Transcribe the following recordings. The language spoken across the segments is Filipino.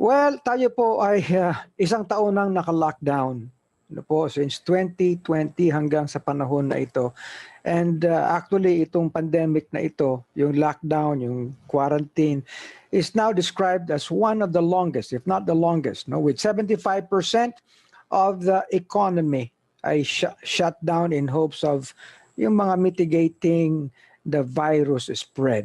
Well, tayo po ay isang taon nang naka-lockdown. Ano po, since 2020 hanggang sa panahon na ito. And actually, itong pandemic na ito, yung lockdown, yung quarantine, is now described as one of the longest, if not the longest, no? With 75% of the economy ay shut down in hopes of yung mga mitigating the virus spread.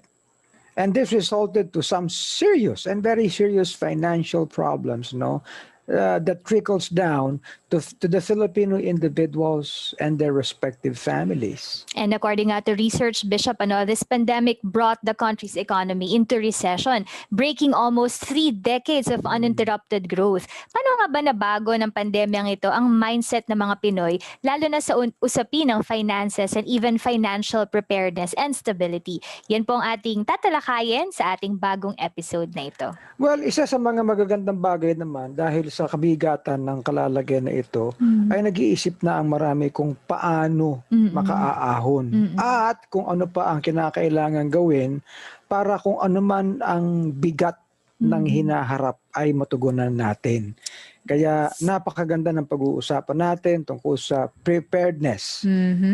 And this resulted to some serious and very serious financial problems, no, that trickles down to the Filipino individuals and their respective families. And according to research, Bishop, this pandemic brought the country's economy into recession, breaking almost 3 decades of uninterrupted growth. Paano nga ba nabago ng pandemyang ito ang mindset ng mga Pinoy, lalo na sa usapin ng finances and even financial preparedness and stability? Yan po ang ating tatalakayin sa ating bagong episode na ito. Well, isa sa mga magagandang bagay naman dahil sa kabigatan ng kalalagyan na ito, ay nag-iisip na ang marami kung paano makaaahon at kung ano pa ang kinakailangan gawin para kung ano man ang bigat ng hinaharap ay matugunan natin. Kaya napakaganda ng pag-uusapan natin tungkol sa preparedness.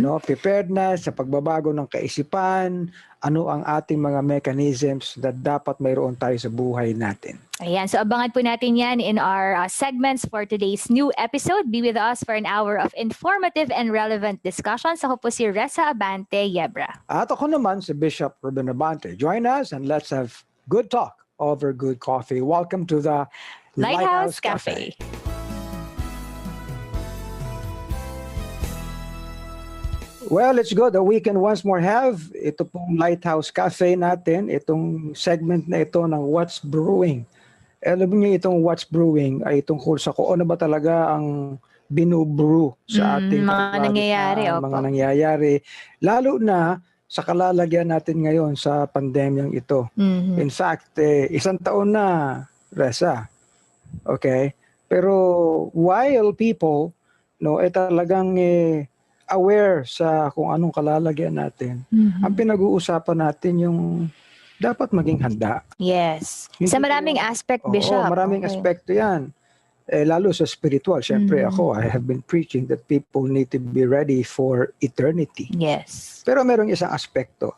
No, preparedness sa pagbabago ng kaisipan, ano ang ating mga mechanisms na dapat mayroon tayo sa buhay natin. Ayan, so abangan po natin yan in our segments for today's new episode. Be with us for an hour of informative and relevant discussions. Ako po si Reza Abante Yebra. At ako naman si Bishop Ruben Abante. Join us and let's have good talk over good coffee. Welcome to the Lighthouse Cafe. Well, let's go. The weekend once more have ito pong Lighthouse Cafe natin, itong segment na ito ng What's Brewing. Alam niyo itong What's Brewing ay tungkol sa kung ano ba talaga ang binubrew sa ating mga nangyayari. mga nangyayari. Lalo na sa kalalagyan natin ngayon sa pandemyang ito. In fact, isang taon na, Reza. Okay? Pero while people, no, talagang aware sa kung anong kalalagyan natin, ang pinag-uusapan natin yung dapat maging handa. Yes. Sa maraming aspect, Bishop. Oo, maraming aspekto yan. Lalo sa spiritual. Siyempre ako, I have been preaching that people need to be ready for eternity. Yes. Pero merong isang aspekto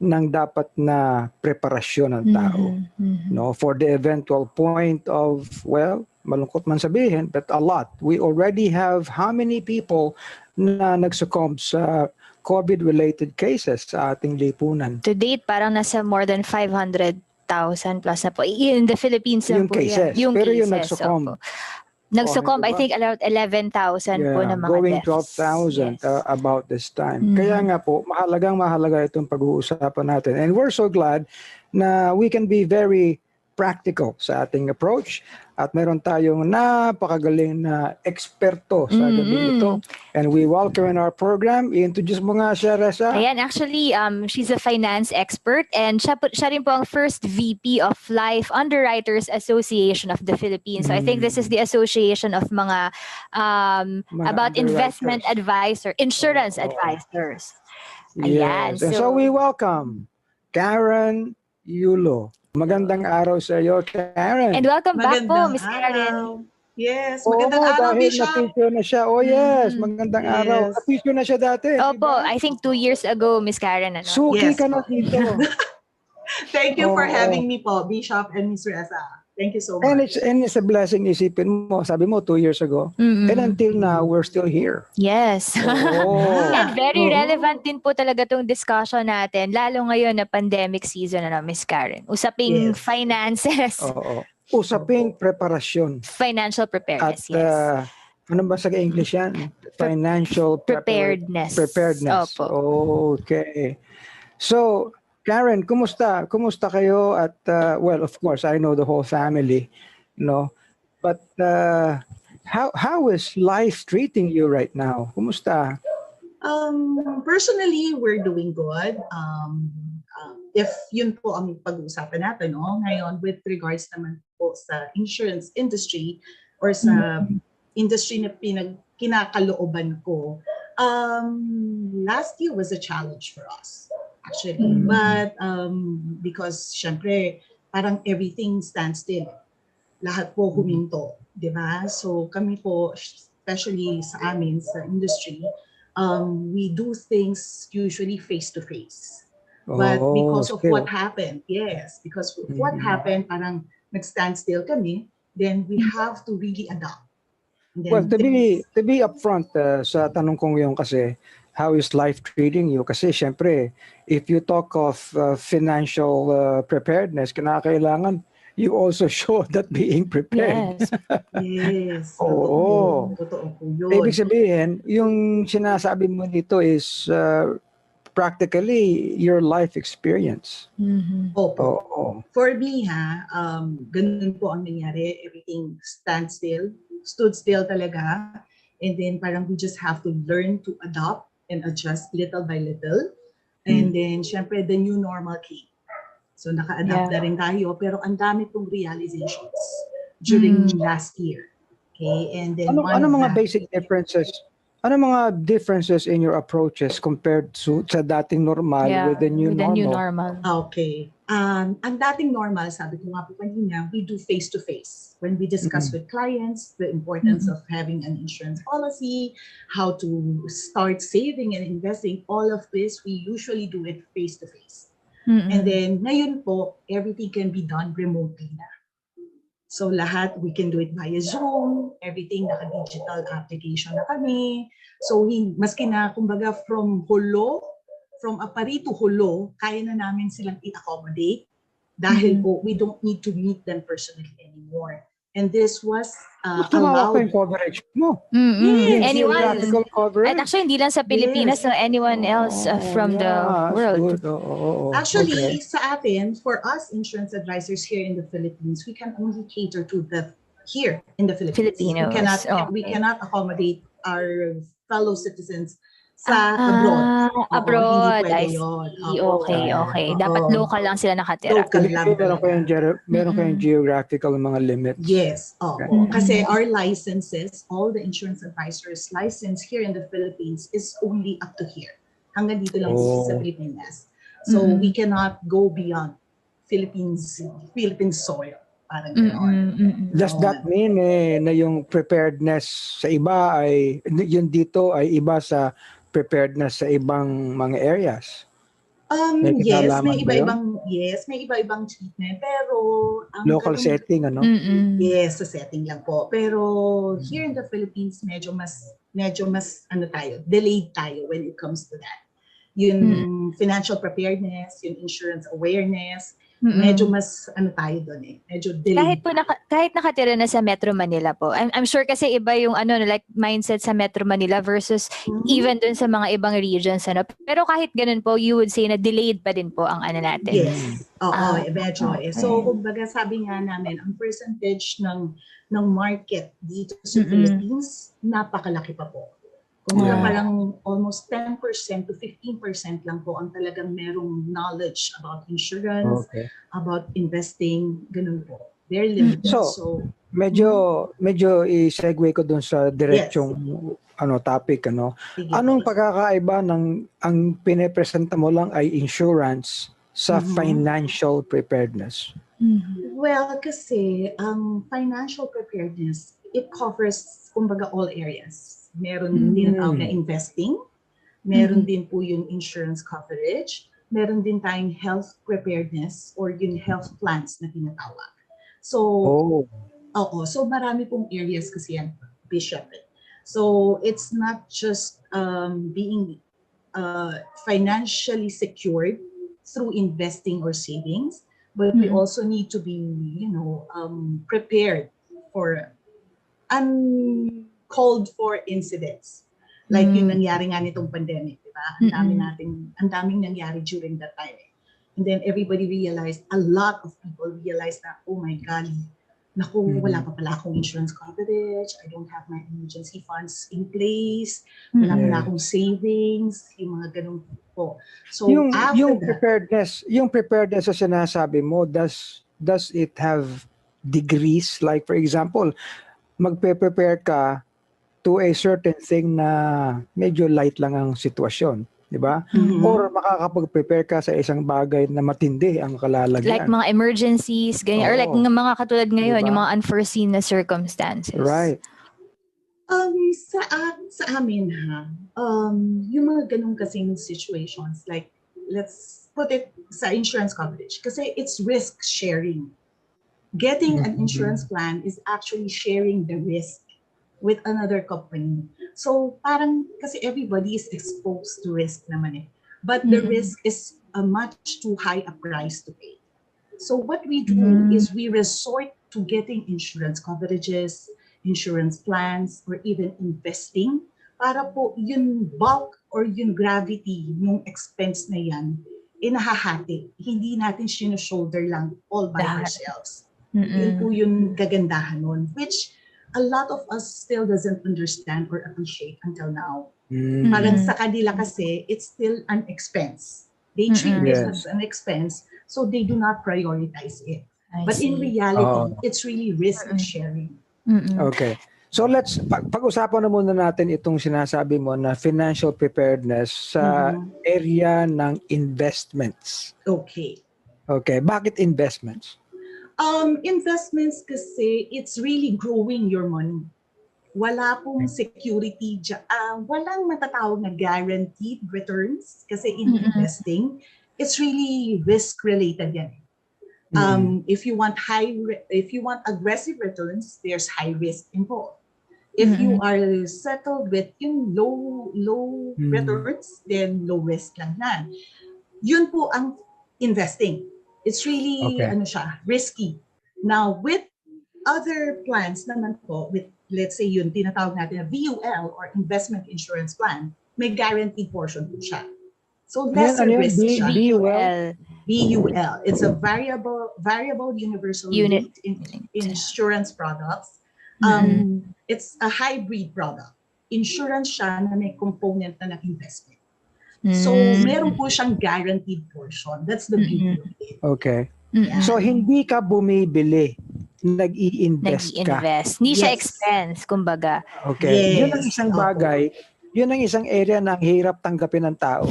ng dapat na preparasyon ng tao. No, for the eventual point of, well, malungkot man sabihin, but a lot. We already have how many people na nagsuccumb sa COVID-related cases sa ating lipunan? To date, parang nasa more than 500,000 plus na po. In the Philippines lang yung po cases. yan. Yung pero cases, yung nagsuccumb. Nagsuccumb, diba? I think, around 11,000 po na mga going deaths. 12,000 about this time. Kaya nga po, mahalaga itong pag-uusapan natin. And we're so glad na we can be very practical sa ating approach. At meron tayong napakagaling na eksperto sa gabi ito. And we welcome in our program. I-introduce mo nga siya, Reza. Ayan, actually, she's a finance expert and siya rin po ang first VP of Life Underwriters Association of the Philippines. So I think this is the association of mga about investment insurance advisors. Ayan. Yes. So we welcome Karen Yulo. Magandang araw sa iyo, Karen. And welcome back po, Ms. Karen. Yes, magandang araw, Bishop. Na-feature na siya. Oh yes, magandang araw. Na-feature na siya dati. Opo, I think 2 years ago, Ms. Karen. Suki ka na dito. Thank you for having me po, Bishop and Ms. Reza. Thank you so much. And it's a blessing, isipin mo. Sabi mo, 2 years ago. And until now, we're still here. Yes. And very relevant din po talaga itong discussion natin, lalo ngayon na pandemic season, Ms. Karen. Usaping finances. Usaping preparasyon. Financial preparedness, At, ano ba sa English yan? Financial preparedness. Preparedness. Opo. Okay. So, Karen, kumusta? Kumusta kayo? At well, of course, I know the whole family, no. But how is life treating you right now? Kumusta? Personally, we're doing good. If yun po ang pag-uusapan natin, no, ngayon with regards naman po sa insurance industry or sa industry na kinakalooban ko, last year was a challenge for us. Actually, but because syempre parang everything stands still. lahat po huminto, di ba? So kami po, especially sa amin, sa industry, we do things usually face-to-face. But Oh, because of what still. happened, yes, because of what Mhm. happened, parang nag-stand still kami, then we have to really adapt. And Well, then to be upfront sa tanong kong yun kasi, how is life treating you? Kasi syempre, if you talk of financial preparedness, kinakailangan you also show that being prepared. Yes. yes, Oo. totoo po Ibig yun. sabihin, yung sinasabi mo dito is practically your life experience. Mhm. Opo. Oo. For me, ganun po ang nangyari. Everything stood still talaga. And then parang we just have to learn to adopt and adjust little by little. And then, syempre, the new normal came. So, naka-adapt na rin tayo. Pero ang dami pong realizations during last year. Okay? And then, one Ano of mga that, basic differences? Ano mga differences in your approaches compared to sa dating normal with the new with the new normal? normal. okay. Ang dating normal, sabi ko nga po kanina, we do face-to-face. When we discuss with clients, the importance of having an insurance policy, how to start saving and investing, all of this, we usually do it face-to-face. And then, ngayon po, everything can be done remotely na. So lahat, we can do it via Zoom, everything naka-digital application na kami. So maski na, kumbaga, from Apari to Hulo, kaya na namin silang i-accommodate dahil po we don't need to meet them personally anymore. And this was Tumawa ko allowed. yung coverage mo. Yes, Anyone. Geographical coverage. At actually, hindi lang sa Pilipinas, no, anyone else from the world. Actually, Okay. sa atin, for us insurance advisors here in the Philippines, we can only cater to here in the Philippines. Filipinos. We cannot accommodate our fellow citizens sa abroad. Hindi pwede I see. yun. Okay. Dapat local lang sila nakatira. Local lang Meron kayong geographical mga limits. Yes, kasi our licenses, all the insurance advisors license here in the Philippines is only up to here. Hanggang dito lang sa Pilipinas. So we cannot go beyond Philippine soil. Parang gano'n. Does that mean na yung preparedness sa iba ay, yun dito ay iba sa preparedness sa ibang mga areas? Yes, may kinalaman ba yun? iba-ibang treatment, pero Local setting, ano? Yes, sa setting lang po. Pero here in the Philippines, medyo mas delayed tayo when it comes to that. Yung financial preparedness, yung insurance awareness, medyo mas tayo doon medyo delayed. Kahit nakatira na sa Metro Manila po. I'm sure kasi iba yung like mindset sa Metro Manila versus even dun sa mga ibang regions, ano. Pero kahit ganun po, you would say na delayed pa din po ang natin. Yes. Medyo. So kumbaga sabi nga namin, ang percentage ng market dito sa Philippines, napakalaki pa po. Kumbaga parang almost 10% to 15% lang po ang talagang merong knowledge about insurance, about investing, ganun po. Very limited. So medyo i-segue ko dun sa diretsong topic, ano. Anong pagkakaiba ng ang pinipresenta mo lang ay insurance sa financial preparedness? Well, kasi ang financial preparedness, it covers kumbaga all areas. Meron din na investing, meron din po yung insurance coverage, meron din tayong health preparedness or yung health plans na tinatawag. So, so marami pong areas kasi yan, Bishop. So, it's not just being financially secured through investing or savings, but we also need to be, prepared for uncalled for incidents. Like yung nangyari nga nitong pandemic, di ba? Ang daming nangyari during that time. And then everybody realized, a lot of people realized that, oh my God, naku, wala pa pala akong insurance coverage, I don't have my emergency funds in place, wala pala akong savings, yung mga ganun po. So yung preparedness sa sinasabi mo, does it have degrees? Like for example, magpe-prepare ka to a certain thing na medyo light lang ang sitwasyon. di ba? Mhm. Or makakapag-prepare ka sa isang bagay na matindi ang Like kalalagyan. mga emergencies, ganyan. Or like Oo. mga katulad ngayon, Diba? yung mga unforeseen na circumstances. Right. Sa amin yung mga ganung kasing situations, like let's put it sa insurance coverage kasi it's risk sharing. Getting an insurance plan is actually sharing the risk with another company. So parang kasi everybody is exposed to risk naman eh. But the risk is a much too high a price to pay. So what we do is we resort to getting insurance coverages, insurance plans, or even investing para po yung bulk or yung gravity ng expense na yan, inahahati. Hindi natin shoulder lang all by ourselves. Yun po yung kagandahan nun, which a lot of us still doesn't understand or appreciate until now. Parang sa kanila kasi, it's still an expense. They treat it as an expense, so they do not prioritize it. But in reality, it's really risk sharing. Okay. So let's pag-usapan na muna natin itong sinasabi mo na financial preparedness sa area ng investments. Okay. Okay. Bakit investments? Investments kasi it's really growing your money. Wala pong security, walang matatawag na guaranteed returns kasi in investing, it's really risk related yan. If you want aggressive returns, there's high risk involved. If you are settled with yung low returns, then low risk lang na. Yun po ang investing. It's really risky. Now with other plans naman po, with let's say yun tinatawag natin na VUL or investment insurance plan, may guaranteed portion po siya. So lesser risk siya. VUL. It's a variable universal rate insurance products. It's a hybrid product. Insurance siya na may component na ng investment. So meron po siyang guaranteed portion. That's the beauty of it. Okay. So hindi ka bumibili, nag-i-invest ka. Hindi siya expense, kumbaga. Okay. Yun ang isang bagay, yun ang isang area na hirap tanggapin ng tao.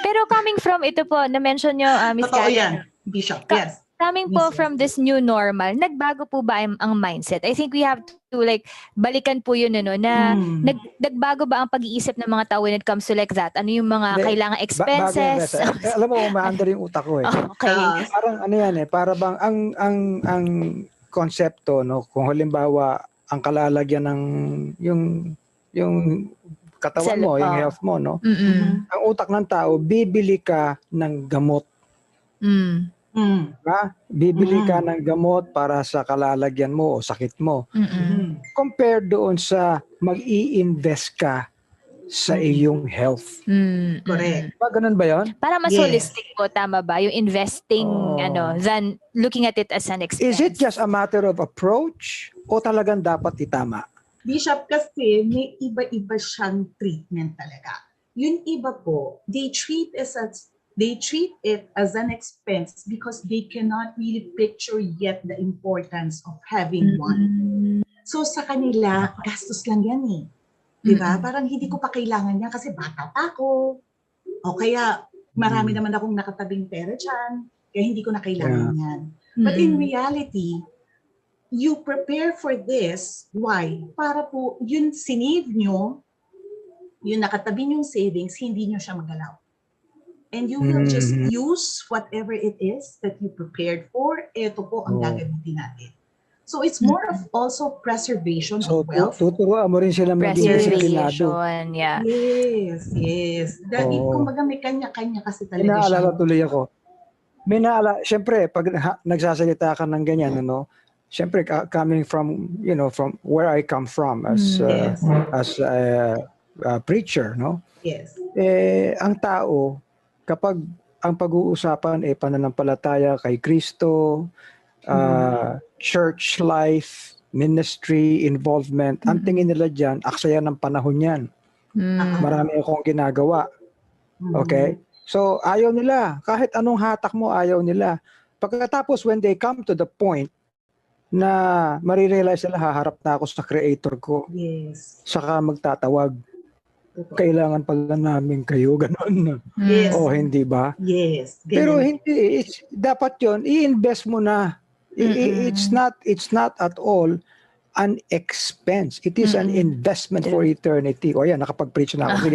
Pero coming from ito po, na-mention nyo, Ms. Totoo Karen. yan, Bishop. Yes. Coming po from this new normal, nagbago po ba ang mindset? I think we have to like balikan po yun na nagbago ba ang pag-iisip ng mga tao when it comes to like that? Ano yung mga kailangang expenses? Alam mo, umaandar yung utak ko eh. Okay. Parang ano yan eh, para bang ang konsepto, no, kung halimbawa ang kalalagyan ng yung katawan mo, yung health mo, no? Ang utak ng tao, bibili ka ng gamot. Bibili ka ng gamot para sa kalalagyan mo o sakit mo. Compared doon sa mag-i-invest ka sa iyong health. Correct. Ganun ba yun? Para mas holistic po, tama ba? Yung investing, than looking at it as an expense. Is it just a matter of approach o talagang dapat itama? Bishop, kasi may iba-iba siyang treatment talaga. Yung iba po, they treat it as an expense because they cannot really picture yet the importance of having one. So sa kanila, gastos lang yan eh. Diba? Parang hindi ko pa kailangan yan kasi bata pa ako. O kaya marami naman akong nakatabing pera dyan, kaya hindi ko na kailangan yan. But in reality, you prepare for this. Why? Para po yun sinave nyo, yung nakatabi yung savings, hindi nyo siya magalaw. And you will just use whatever it is that you prepared for. Ito po ang gagamitin natin. So it's more of also preservation of wealth. Tuturuan mo rin sila maging disiplinado. Yes. Kumbaga may kanya-kanya kasi talaga siya. Inaalala tuloy ako. Siyempre, pag nagsasalita ka ng ganyan, siyempre, coming from, from where I come from as a preacher, no? Yes. Ang tao, kapag ang pag-uusapan ay pananampalataya kay Kristo, church life, ministry, involvement, ang tingin nila dyan, aksaya ng panahon yan. Marami akong ginagawa. Okay? So, ayaw nila. Kahit anong hatak mo, ayaw nila. Pagkatapos, when they come to the point na marirealize nila, haharap na ako sa creator ko. Yes. Saka magtatawag. kailangan pala namin kayo, ganun. Yes. O hindi ba? Yes. Pero Ganyan. hindi, dapat yon i-invest mo na. It's not at all an expense. It is an investment for eternity. O yan, nakapag-preach na ako.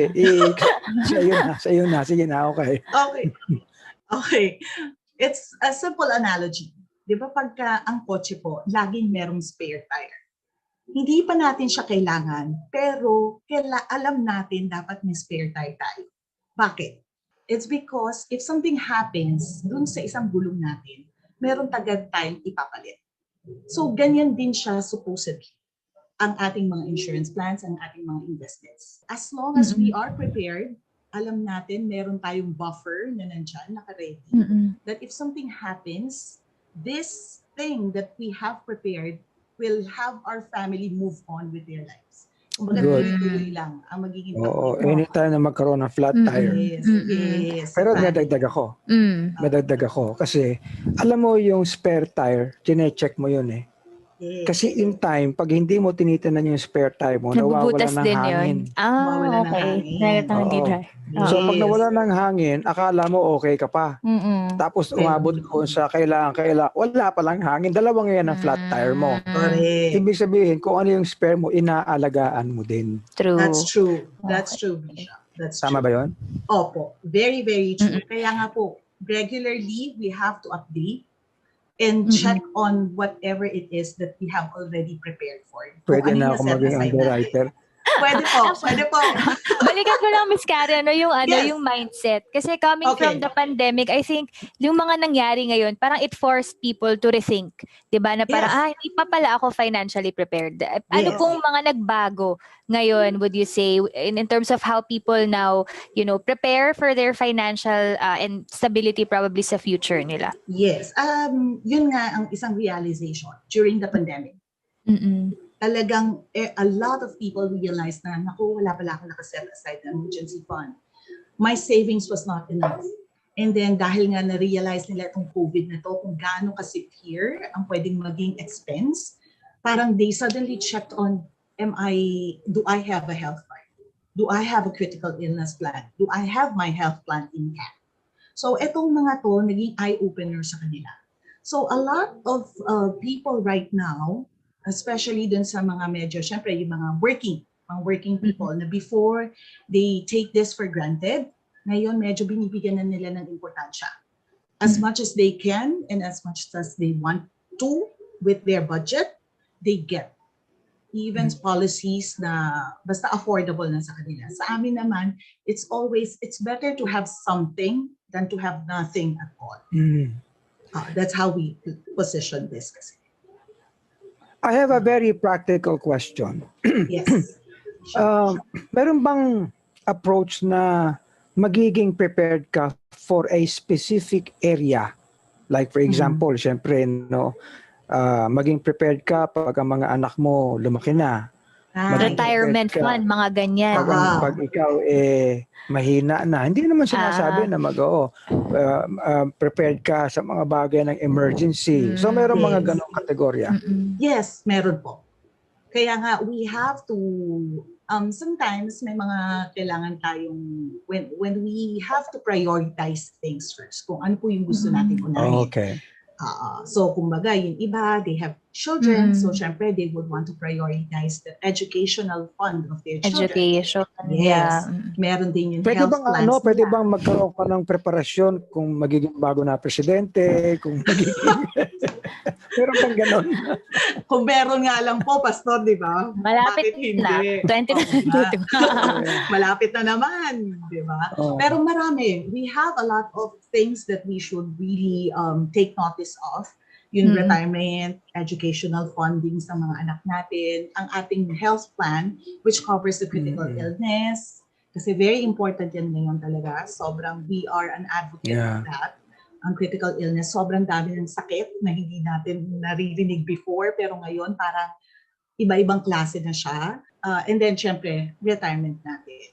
Sige, sa'yo na. Sige na, okay. Okay. It's a simple analogy. Di ba pagka ang kotse po, laging merong spare tire. Hindi pa natin siya kailangan, pero alam natin dapat may spare tire tayo. Bakit? It's because if something happens dun sa isang gulong natin, meron tagad tayong ipapalit. So, ganyan din siya supposedly ang ating mga insurance plans, ang ating mga investments. As long as we are prepared, alam natin meron tayong buffer na nandyan, naka-ready, that if something happens, this thing that we have prepared will have our family move on with their lives. Kumbaga, tuloy-tuloy lang ang magiging anytime na magkaroon ng flat tire. Yes. Pero nadagdag ako. Kasi, alam mo yung spare tire, chinecheck mo yun eh. Yes. Kasi in time, pag hindi mo tinitanan yung spare tire mo, nawawala ng hangin. Nawawala ng hangin. So pag nawala ng hangin, akala mo okay ka pa. Tapos umabot ko sa kailangan, wala palang hangin. Dalawang yan ang flat tire mo. Correct. Ibig sabihin, kung ano yung spare mo, inaalagaan mo din. True. That's true. That's true, Bishop. Tama ba yun? Opo. Very, very true. Kaya nga po, regularly, we have to update and check on whatever it is that we have already prepared for. Pwede na ako maging underwriter. Pwede po. Balikan ko lang, Miss Karen, yung mindset. Kasi coming from the pandemic, I think, yung mga nangyari ngayon, parang it forced people to rethink. Diba? Na parang, hindi pa pala ako financially prepared. Ano pong mga nagbago ngayon, would you say, in terms of how people now, prepare for their financial and stability probably sa future nila? Yes. Yun nga ang isang realization during the pandemic. Talagang a lot of people realized na, naku, wala pala akong nakaset aside na emergency fund. My savings was not enough. And then dahil nga na-realize nila itong COVID na to, kung gaano ka-severe ang pwedeng maging expense, parang they suddenly checked on, do I have a health plan? Do I have a critical illness plan? Do I have my health plan in hand? So itong mga to, naging eye-opener sa kanila. So a lot of people right now, especially dun sa mga medyo, syempre yung mga working people na before they take this for granted, ngayon medyo binibigyan na nila ng importansya. As much as they can and as much as they want to with their budget, they get. Even policies na basta affordable na sa kanila. Sa amin naman, it's better to have something than to have nothing at all. That's how we position this kasi. I have a very practical question. Yes. Meron bang approach na magiging prepared ka for a specific area? Like for example, syempre, maging prepared ka pag ang mga anak mo lumaki na. Retirement fund, mga ganyan. Pag ikaw mahina na. Hindi naman sinasabi na prepared ka sa mga bagay ng emergency. So meron mga ganong kategorya. Yes, meron po. Kaya nga, we have to, sometimes may mga kailangan tayong, when we have to prioritize things first, kung ano po yung gusto natin unahin. Okay. So, kumbaga, yung iba, they have children, so syempre, they would want to prioritize the educational fund of their children. Education. Yes. Meron din yung Pwede health bang plans pwede nila. bang magkaroon ka ng preparasyon kung magiging bago na presidente, kung magiging meron bang ganon? Kung meron nga lang po, Pastor, di ba? Malapit Bakit na. hindi? 2022. Malapit na naman, di ba? Pero marami. We have a lot of things that we should really take notice of. Yung retirement, educational funding sa mga anak natin, ang ating health plan, which covers the critical illness. Kasi very important yan ngayon talaga. Sobrang, we are an advocate of that. Ang critical illness, sobrang dami ng sakit na hindi natin naririnig before, pero ngayon parang iba-ibang klase na siya. And then, syempre, retirement natin.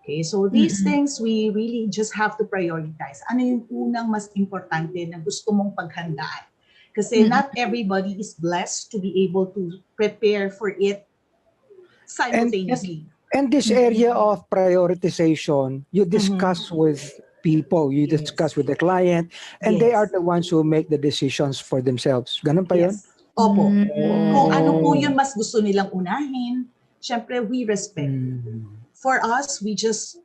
Okay, so these things, we really just have to prioritize. Ano yung unang mas importante na gusto mong paghandaan? Kasi not everybody is blessed to be able to prepare for it simultaneously. And this area of prioritization, you discuss with people, you discuss with the client, and they are Yes. the ones who make the decisions for themselves. Ganun pa yun? Yes. Opo. Kung ano po Oh. yung mas gusto nilang unahin, syempre we respect. For us, we just,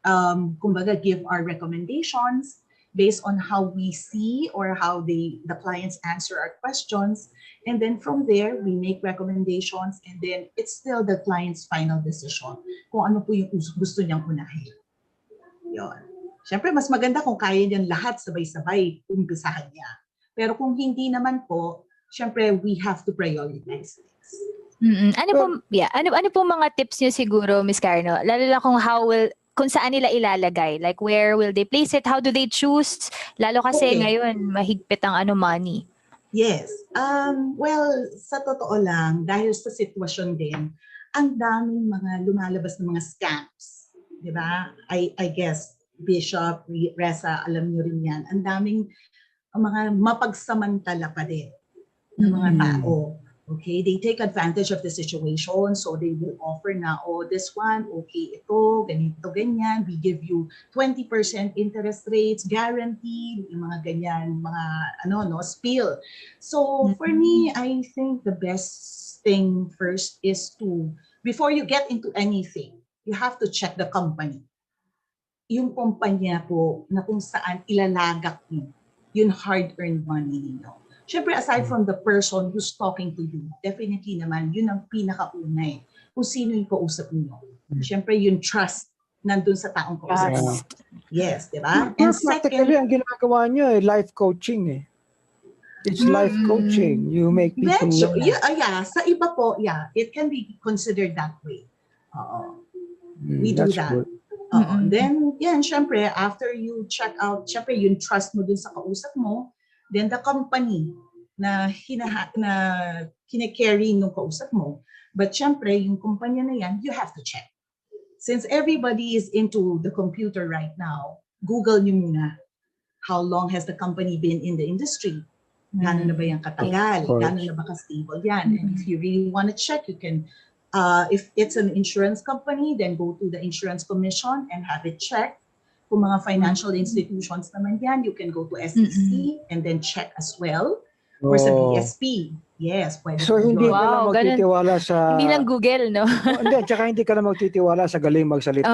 kumbaga, give our recommendations based on how we see or how the clients answer our questions. And then from there, we make recommendations and then it's still the client's final decision kung ano po yung gusto niyang unahin. Yun. Siyempre, mas maganda kung kaya niyan lahat sabay-sabay, umpisahan niya. Pero kung hindi naman po, siyempre, we have to prioritize things. Ano po mga tips niyo siguro, Miss Carno? Lalo na kung saan nila ilalagay? Like, where will they place it? How do they choose? Lalo kasi ngayon, mahigpit ang money. Yes. Well, sa totoo lang, dahil sa sitwasyon din, ang daming mga lumalabas ng mga scams. Di ba? I guess, Bishop, Reza, alam niyo rin yan. Ang daming mga mapagsamantala pa din ng mga tao. Okay, they take advantage of the situation, so they will offer na, oh, this one, okay, ito, ganito, ganyan, we give you 20% interest rates, guaranteed, yung mga ganyan, mga, spiel. So, for me, I think the best thing first is to, before you get into anything, you have to check the company. Yung kumpanya po, na kung saan ilalagak nyo, yung hard-earned money ninyo. Siyempre, aside from the person who's talking to you, definitely naman, yun ang pinakauna eh. Kung sino yung kausap niyo. Siyempre, yung trust nandun sa taong kausap niyo. Yes, di ba? And practically, ang ginagawa nyo life coaching eh. It's life coaching. You make people learn. Yeah, sa iba po, it can be considered that way. We do that. Good. Then, siyempre, after you check out, siyempre, yung trust mo dun sa kausap mo, then the company na kine-carry nung kausap mo. But syempre, yung kumpanya na yan, you have to check. Since everybody is into the computer right now, Google nyo muna. How long has the company been in the industry? Gano'n na ba yung katagal? Gano'n na ba ka-stable yan? And if you really want to check, you can, if it's an insurance company, then go to the insurance commission and have it checked. Kung mga financial institutions naman yan, you can go to SEC and then check as well. Or sa BSP. Yes, pwede. So hindi ka lang magtitiwala sa... Hindi lang Google, no? Hindi, tsaka hindi ka lang magtitiwala sa galing magsalita.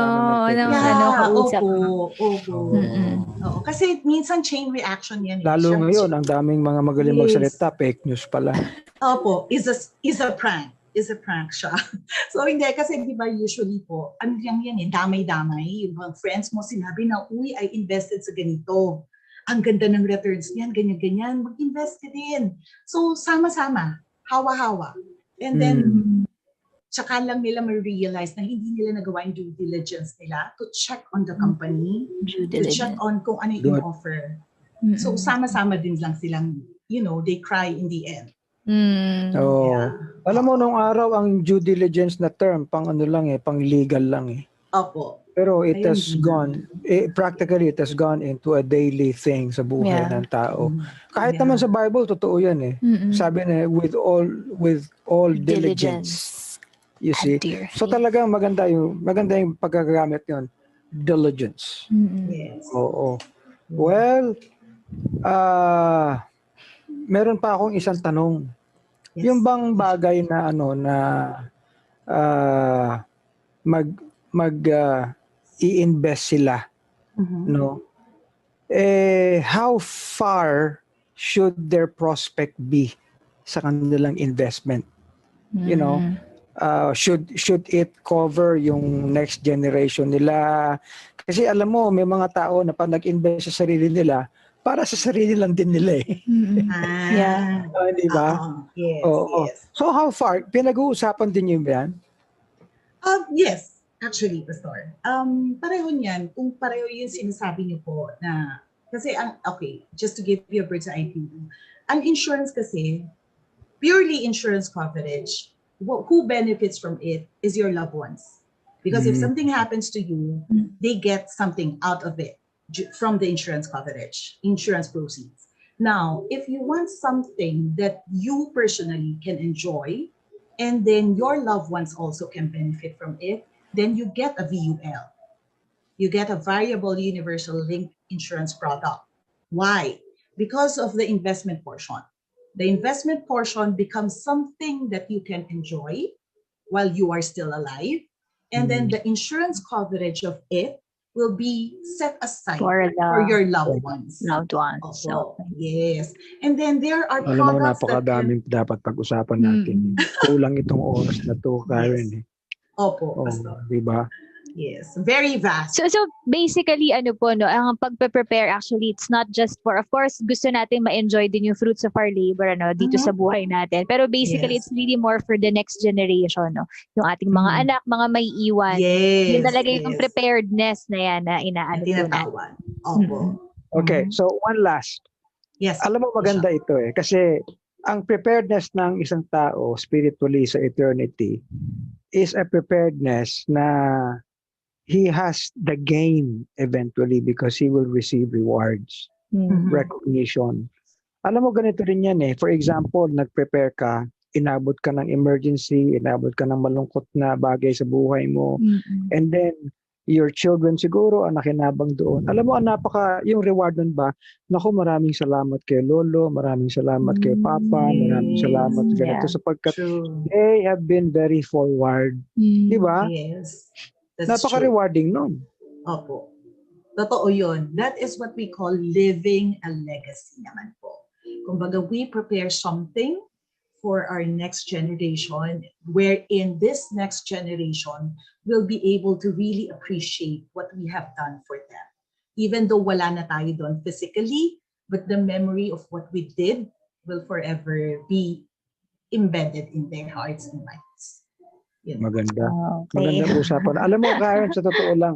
Oo, kasi minsan chain reaction yan. Lalo ngayon, ang daming mga magaling magsalita, fake news pala. Opo, is a prank. Is a prank siya. So hindi, kasi di ba usually po, ano yan damay-damay. Yung mga friends mo sinabi na, uy, I invested sa ganito. Ang ganda ng returns niyan, ganyan-ganyan, mag-invest ka din. So sama-sama, hawa-hawa. And then, tsaka lang nila ma-realize na hindi nila nagawa yung due diligence nila to check on the company, to check on kung ano yung offer. So sama-sama din lang silang, they cry in the end. Alam mo, nung araw, ang due diligence na term, pang legal lang eh. Opo. Pero it has gone, practically it has gone into a daily thing sa buhay ng tao. Kahit naman sa Bible, totoo yan eh. Sabi na, with all diligence. You see? So talagang maganda yung paggagamit yun. Diligence. Yes. Oo. Well, meron pa akong isang tanong. Yes. Yung bang bagay na i-invest sila, no? How far should their prospect be sa kanilang investment? You know, should it cover yung next generation nila? Kasi alam mo, may mga tao na pag nag-invest sa sarili nila, para sa sarili lang din nila eh. Di ba? Yes, yes. So how far? Pinag-uusapan din yun ba yan? Yes, actually, Pastor. Pareho niyan. Kung pareho yung sinasabi niyo po na, kasi, just to give you a bird's eye view, ang insurance kasi, purely insurance coverage, who benefits from it is your loved ones. Because if something happens to you, they get something out of it. From the insurance coverage, insurance proceeds. Now, if you want something that you personally can enjoy, and then your loved ones also can benefit from it, then you get a VUL. You get a variable universal linked insurance product. Why? Because of the investment portion. The investment portion becomes something that you can enjoy while you are still alive. And then the insurance coverage of it will be set aside For your loved ones. loved ones. Opo, yes. And then there are Alam mo, products that can... napakadaming dapat pag-usapan natin. Kulang itong oras na to, Karen. Opo, Oh, Pastor. di ba? Yes, very vast. So basically ang pagpe-prepare actually it's not just for, of course gusto natin ma-enjoy din yung fruits of our labor dito sa buhay natin. Pero basically it's really more for the next generation, yung ating mga anak, mga may iwan. Yun talaga yung preparedness na yan na inaano natin. Opo. Okay, so one last. Yes. Alam mo maganda ito kasi ang preparedness ng isang tao spiritually sa eternity is a preparedness na he has the gain eventually because he will receive rewards, recognition. Alam mo, ganito rin yan For example, nag-prepare ka, inabot ka ng emergency, inabot ka ng malungkot na bagay sa buhay mo, and then your children siguro ang nakinabang doon. Alam mo, yung reward nun ba, naku, maraming salamat kay Lolo, maraming salamat kay Papa, maraming salamat ganito sapagkat they have been very forward. Di ba? Yes. Napaka-rewarding nun. Opo. Totoo yun. That is what we call living a legacy naman po. Kumbaga, we prepare something for our next generation wherein this next generation will be able to really appreciate what we have done for them. Even though wala na tayo doon physically, but the memory of what we did will forever be embedded in their hearts and minds. Maganda. Magandang usapan. Alam mo, Karen, sa totoo lang,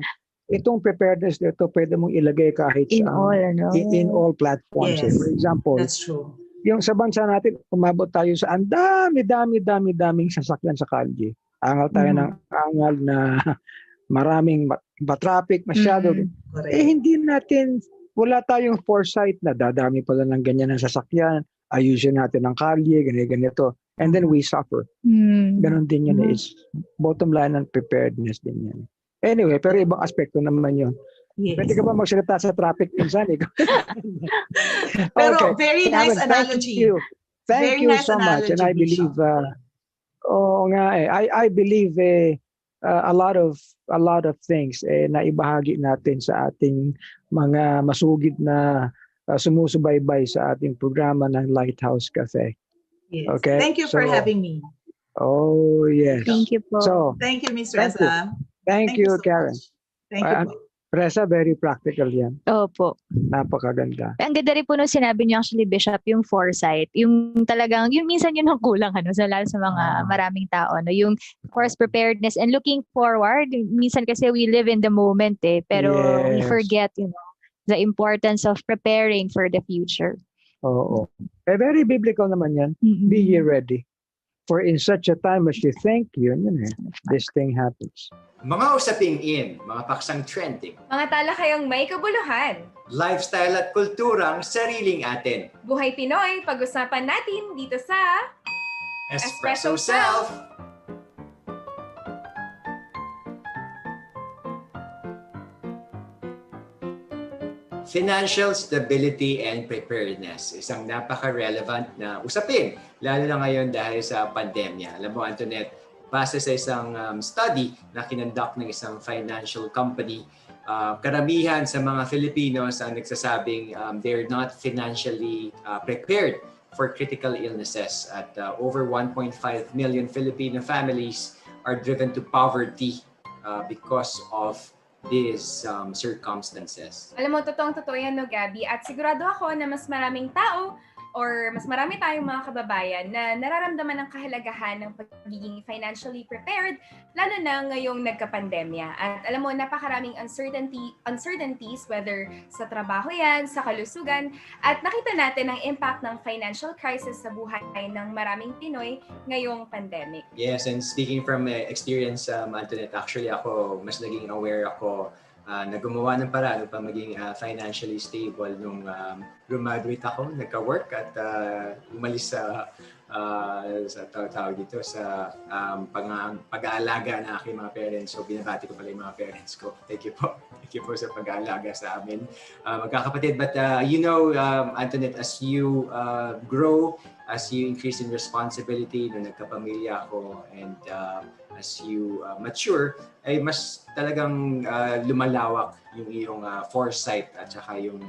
itong preparedness nito, pwede mong ilagay kahit in all platforms. Yes, For example, that's true. Yung sa bansa natin, umabot tayo sa ang daming sasakyan sa kalye. Angal tayo ng angal na maraming traffic masyado. Hindi natin, wala tayong foresight na dadami pala ng ganyan ng sasakyan, ayusin natin ang kalye, ganito. And then we suffer. Ganon din yan. It's bottom line and preparedness din yan. Anyway, pero ibang aspekto naman yun. Yes. Pwede ka ba magsalita sa traffic minsan? Pero very nice analogy. Thank you so much. And I believe, I believe a lot of things na ibahagi natin sa ating mga masugid na sumusubaybay sa ating programa ng Lighthouse Cafe. Yes. Okay? Thank you for having me. Oh, yes. Thank you po. So, thank you, Ms. Reza. Thank you, so Karen. Much. Thank you po. Reza, very practical yan. Opo. Napakaganda. Ang ganda rin po nung sinabi niyo actually, Bishop, yung foresight. Yung talagang, yung minsan yun ang kulang, lalo sa mga maraming tao. Yung, of course, preparedness and looking forward. Minsan kasi we live in the moment pero we forget, the importance of preparing for the future. Oo. Very biblical naman yan. Be ye ready. For in such a time as you think, this thing happens. Mga usaping mga paksang trending. Mga talakayang may kabuluhan. Lifestyle at kulturang sariling atin. Buhay Pinoy, pag-usapan natin dito sa Espresso Self! Financial stability and preparedness. Isang napaka-relevant na usapin, lalo na ngayon dahil sa pandemya. Alam mo, Antoinette, base sa isang study na kinonduct ng isang financial company, karamihan sa mga Filipinos ang nagsasabing they're not financially prepared for critical illnesses. At over 1.5 million Filipino families are driven to poverty because of these circumstances. Alam mo, totoong-totoo yan, no, Gabby? At sigurado ako na mas maraming tao or mas marami tayong mga kababayan na nararamdaman ng kahalagahan ng pagiging financially prepared, lalo na ngayong nagka-pandemya. At alam mo, napakaraming uncertainties, whether sa trabaho yan, sa kalusugan, at nakita natin ang impact ng financial crisis sa buhay ng maraming Pinoy ngayong pandemic. Yes, and speaking from experience, Antoinette, actually ako, mas naging aware ako na gumawa ng paraan upang maging financially stable nung graduate ako, nagka-work at umalis sa tawag dito sa pag-aalaga ng aking mga parents. So binabati ko pala yung mga parents ko. Thank you po. Thank you po sa pag-aalaga sa amin. Magkakapatid. But Antoinette, as you grow, as you increase in responsibility, nung nagkapamilya ako, and as you mature, ay mas talagang lumalawak yung iyong foresight at saka yung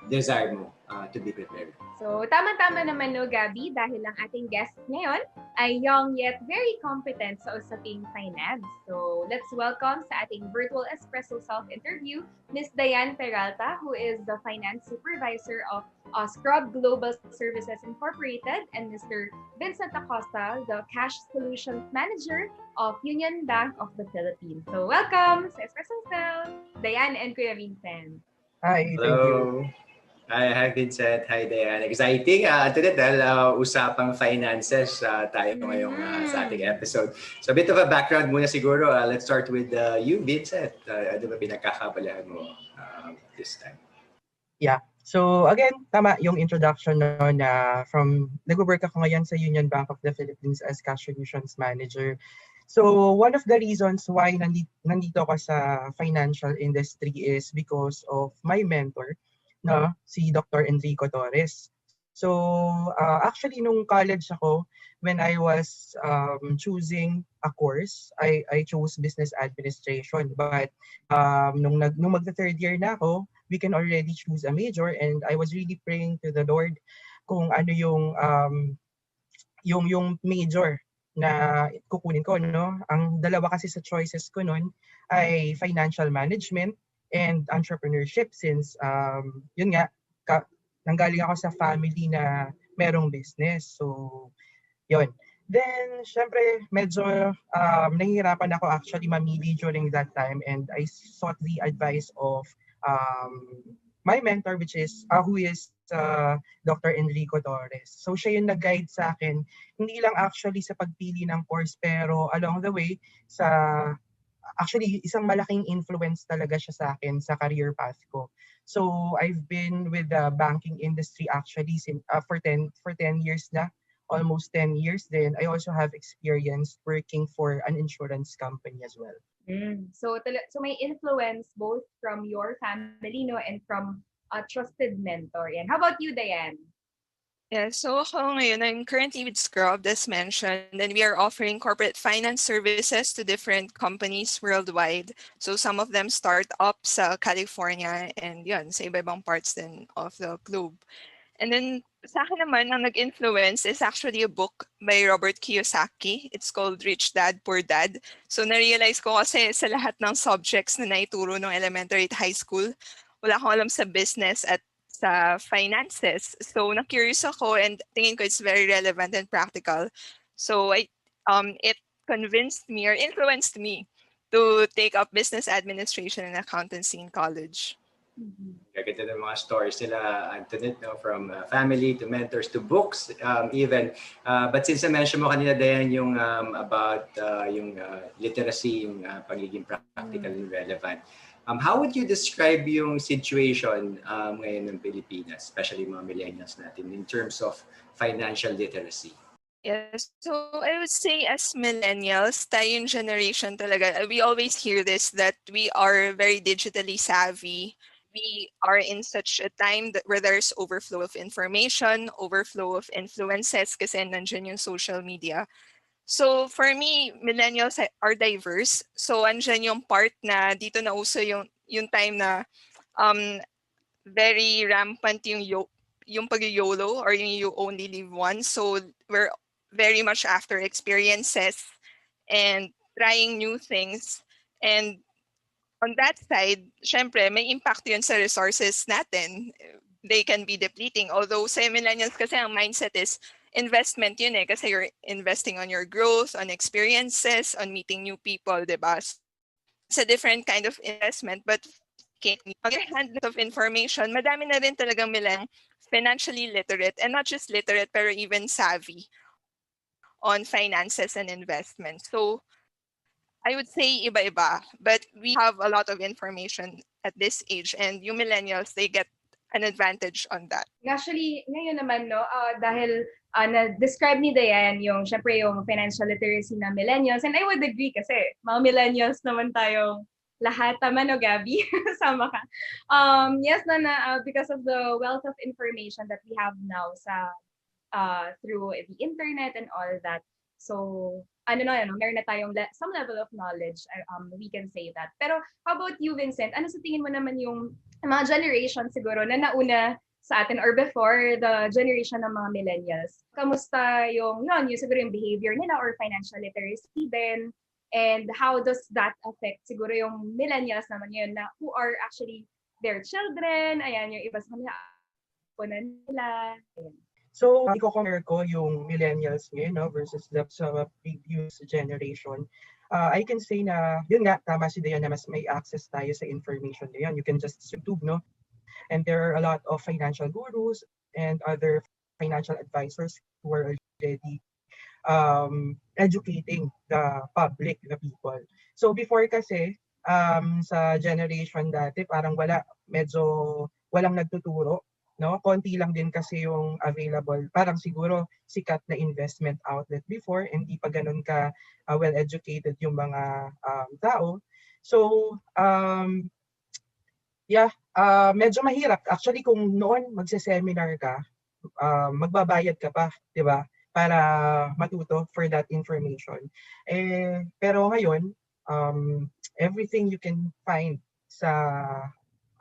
desire mo to be prepared. So, tama-tama naman no, Gabby, dahil ang ating guest ngayon ay young yet very competent sa usaping finance. So, let's welcome sa ating virtual espresso self-interview, Ms. Diane Peralta, who is the Finance Supervisor of Scrub Global Services Incorporated, and Mr. Vincent Acosta, the Cash Solutions Manager of Union Bank of the Philippines. So, welcome sa Espresso Cell, Diane and Kuya Vincent. Hi, thank you. Hello. Hi Vincent. Hi Diane. Exciting. Antoinette, dahil usapang finances tayo ngayong sa ating episode. So a bit of a background muna siguro. Let's start with you, Vincent. Ano ba pinagkakabalahan mo this time? Yeah. So again, tama yung introduction no, na nag-work ako ngayon sa Union Bank of the Philippines as Cash Solutions Manager. So one of the reasons why nandito ako sa financial industry is because of my mentor, no, si Dr. Enrico Torres. So actually nung college ako, when I was choosing a course, I chose business administration. But nung magta-third year na ako, we can already choose a major, and I was really praying to the Lord kung ano yung major na kukunin ko, no? Ang dalawa kasi sa choices ko noon ay financial management and entrepreneurship, since yun nga, nanggaling ako sa family na merong business. So yun. Then syempre medyo nahihirapan ako actually mamili during that time, and I sought the advice of my mentor, which is who is Dr. Enrico Torres. So siya yung nag-guide sa akin, hindi lang actually sa pagpili ng course, pero along the way actually isang malaking influence talaga siya sa akin sa career path ko. So I've been with the banking industry actually for 10 years na, almost 10 years. Then I also have experience working for an insurance company as well. So may influence both from your family, no, and from a trusted mentor. And how about you, Diane? Yeah, so ako ngayon, I'm currently with Scrub, as mentioned, and we are offering corporate finance services to different companies worldwide. So some of them start up sa California and yun, sa iba-ibang parts din of the globe. And then sa akin naman, ang nag-influence is actually a book by Robert Kiyosaki. It's called Rich Dad, Poor Dad. So na-realize ko kasi sa lahat ng subjects na naituro ng elementary at high school, wala akong alam sa business at sa finances. So na-curious ako, and tingin ko it's very relevant and practical. So it convinced me or influenced me to take up business administration and accountancy in college. Gaganda ng mga stories nila, Antoinette, no? From family to mentors to books even. But since na-mention mo kanina, Diane, yung about yung literacy, yung pagiging practical and relevant. How would you describe yung situation ngayon ng Pilipinas, especially mga millennials natin, in terms of financial literacy? Yes, so I would say as millennials, tayong generation talaga, we always hear this, that we are very digitally savvy. We are in such a time where there's overflow of information, overflow of influences, kasi nandiyan yung social media. So for me, millennials are diverse. So andyan yung part na dito na uso yung time na very rampant yung pag-YOLO, or yung you only live once. So we're very much after experiences and trying new things. And on that side, syempre, may impact yun sa resources natin. They can be depleting. Although sa millennials kasi ang mindset is investment yun eh, kasi you're investing on your growth, on experiences, on meeting new people, diba? It's a different kind of investment, but on the hand of information, madami na rin talagang millennials financially literate, and not just literate, pero even savvy on finances and investment. So I would say iba-iba, but we have a lot of information at this age, and yung millennials, they get an advantage on that. Actually, ngayon naman, no, dahil na-describe ni Dayan yung, syempre, yung financial literacy na millennials, and I would agree kasi mga millennials naman tayong lahat. Tama, no, Gabby? Sama ka. Yes, because of the wealth of information that we have now through the internet and all that. So, meron na tayong some level of knowledge, we can say that. Pero how about you, Vincent? Ano sa tingin mo naman yung mga generation siguro na nauna sa atin or before the generation ng mga millennials? Kamusta yung siguro yung behavior nila or financial literacy din? And how does that affect siguro yung millennials naman yun na who are actually their children? Ayan, yung iba sa kanila, po na nila. Ayan. So, i-compare ko yung millennials ngayon versus the sa previous generation. I can say na, yun nga, tama si Dayan na mas may access tayo sa information ngayon. You can just YouTube, no? And there are a lot of financial gurus and other financial advisors who are already educating the public, the people. So before kasi, sa generation dati, parang medyo walang nagtuturo. No, konti lang din kasi yung available. Parang siguro sikat na investment outlet before, hindi pa ganun ka well-educated yung mga tao. So, medyo mahirap. Actually, kung noon magse-seminar ka, magbabayad ka pa, di ba? Para matuto for that information. Pero ngayon, everything you can find sa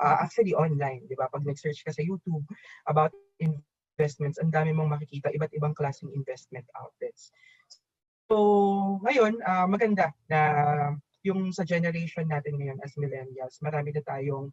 actually online, di ba? Pag nag-search ka sa YouTube about investments, ang dami mong makikita iba't ibang klaseng investment outlets. So, ngayon, maganda na yung sa generation natin ngayon as millennials, marami na tayong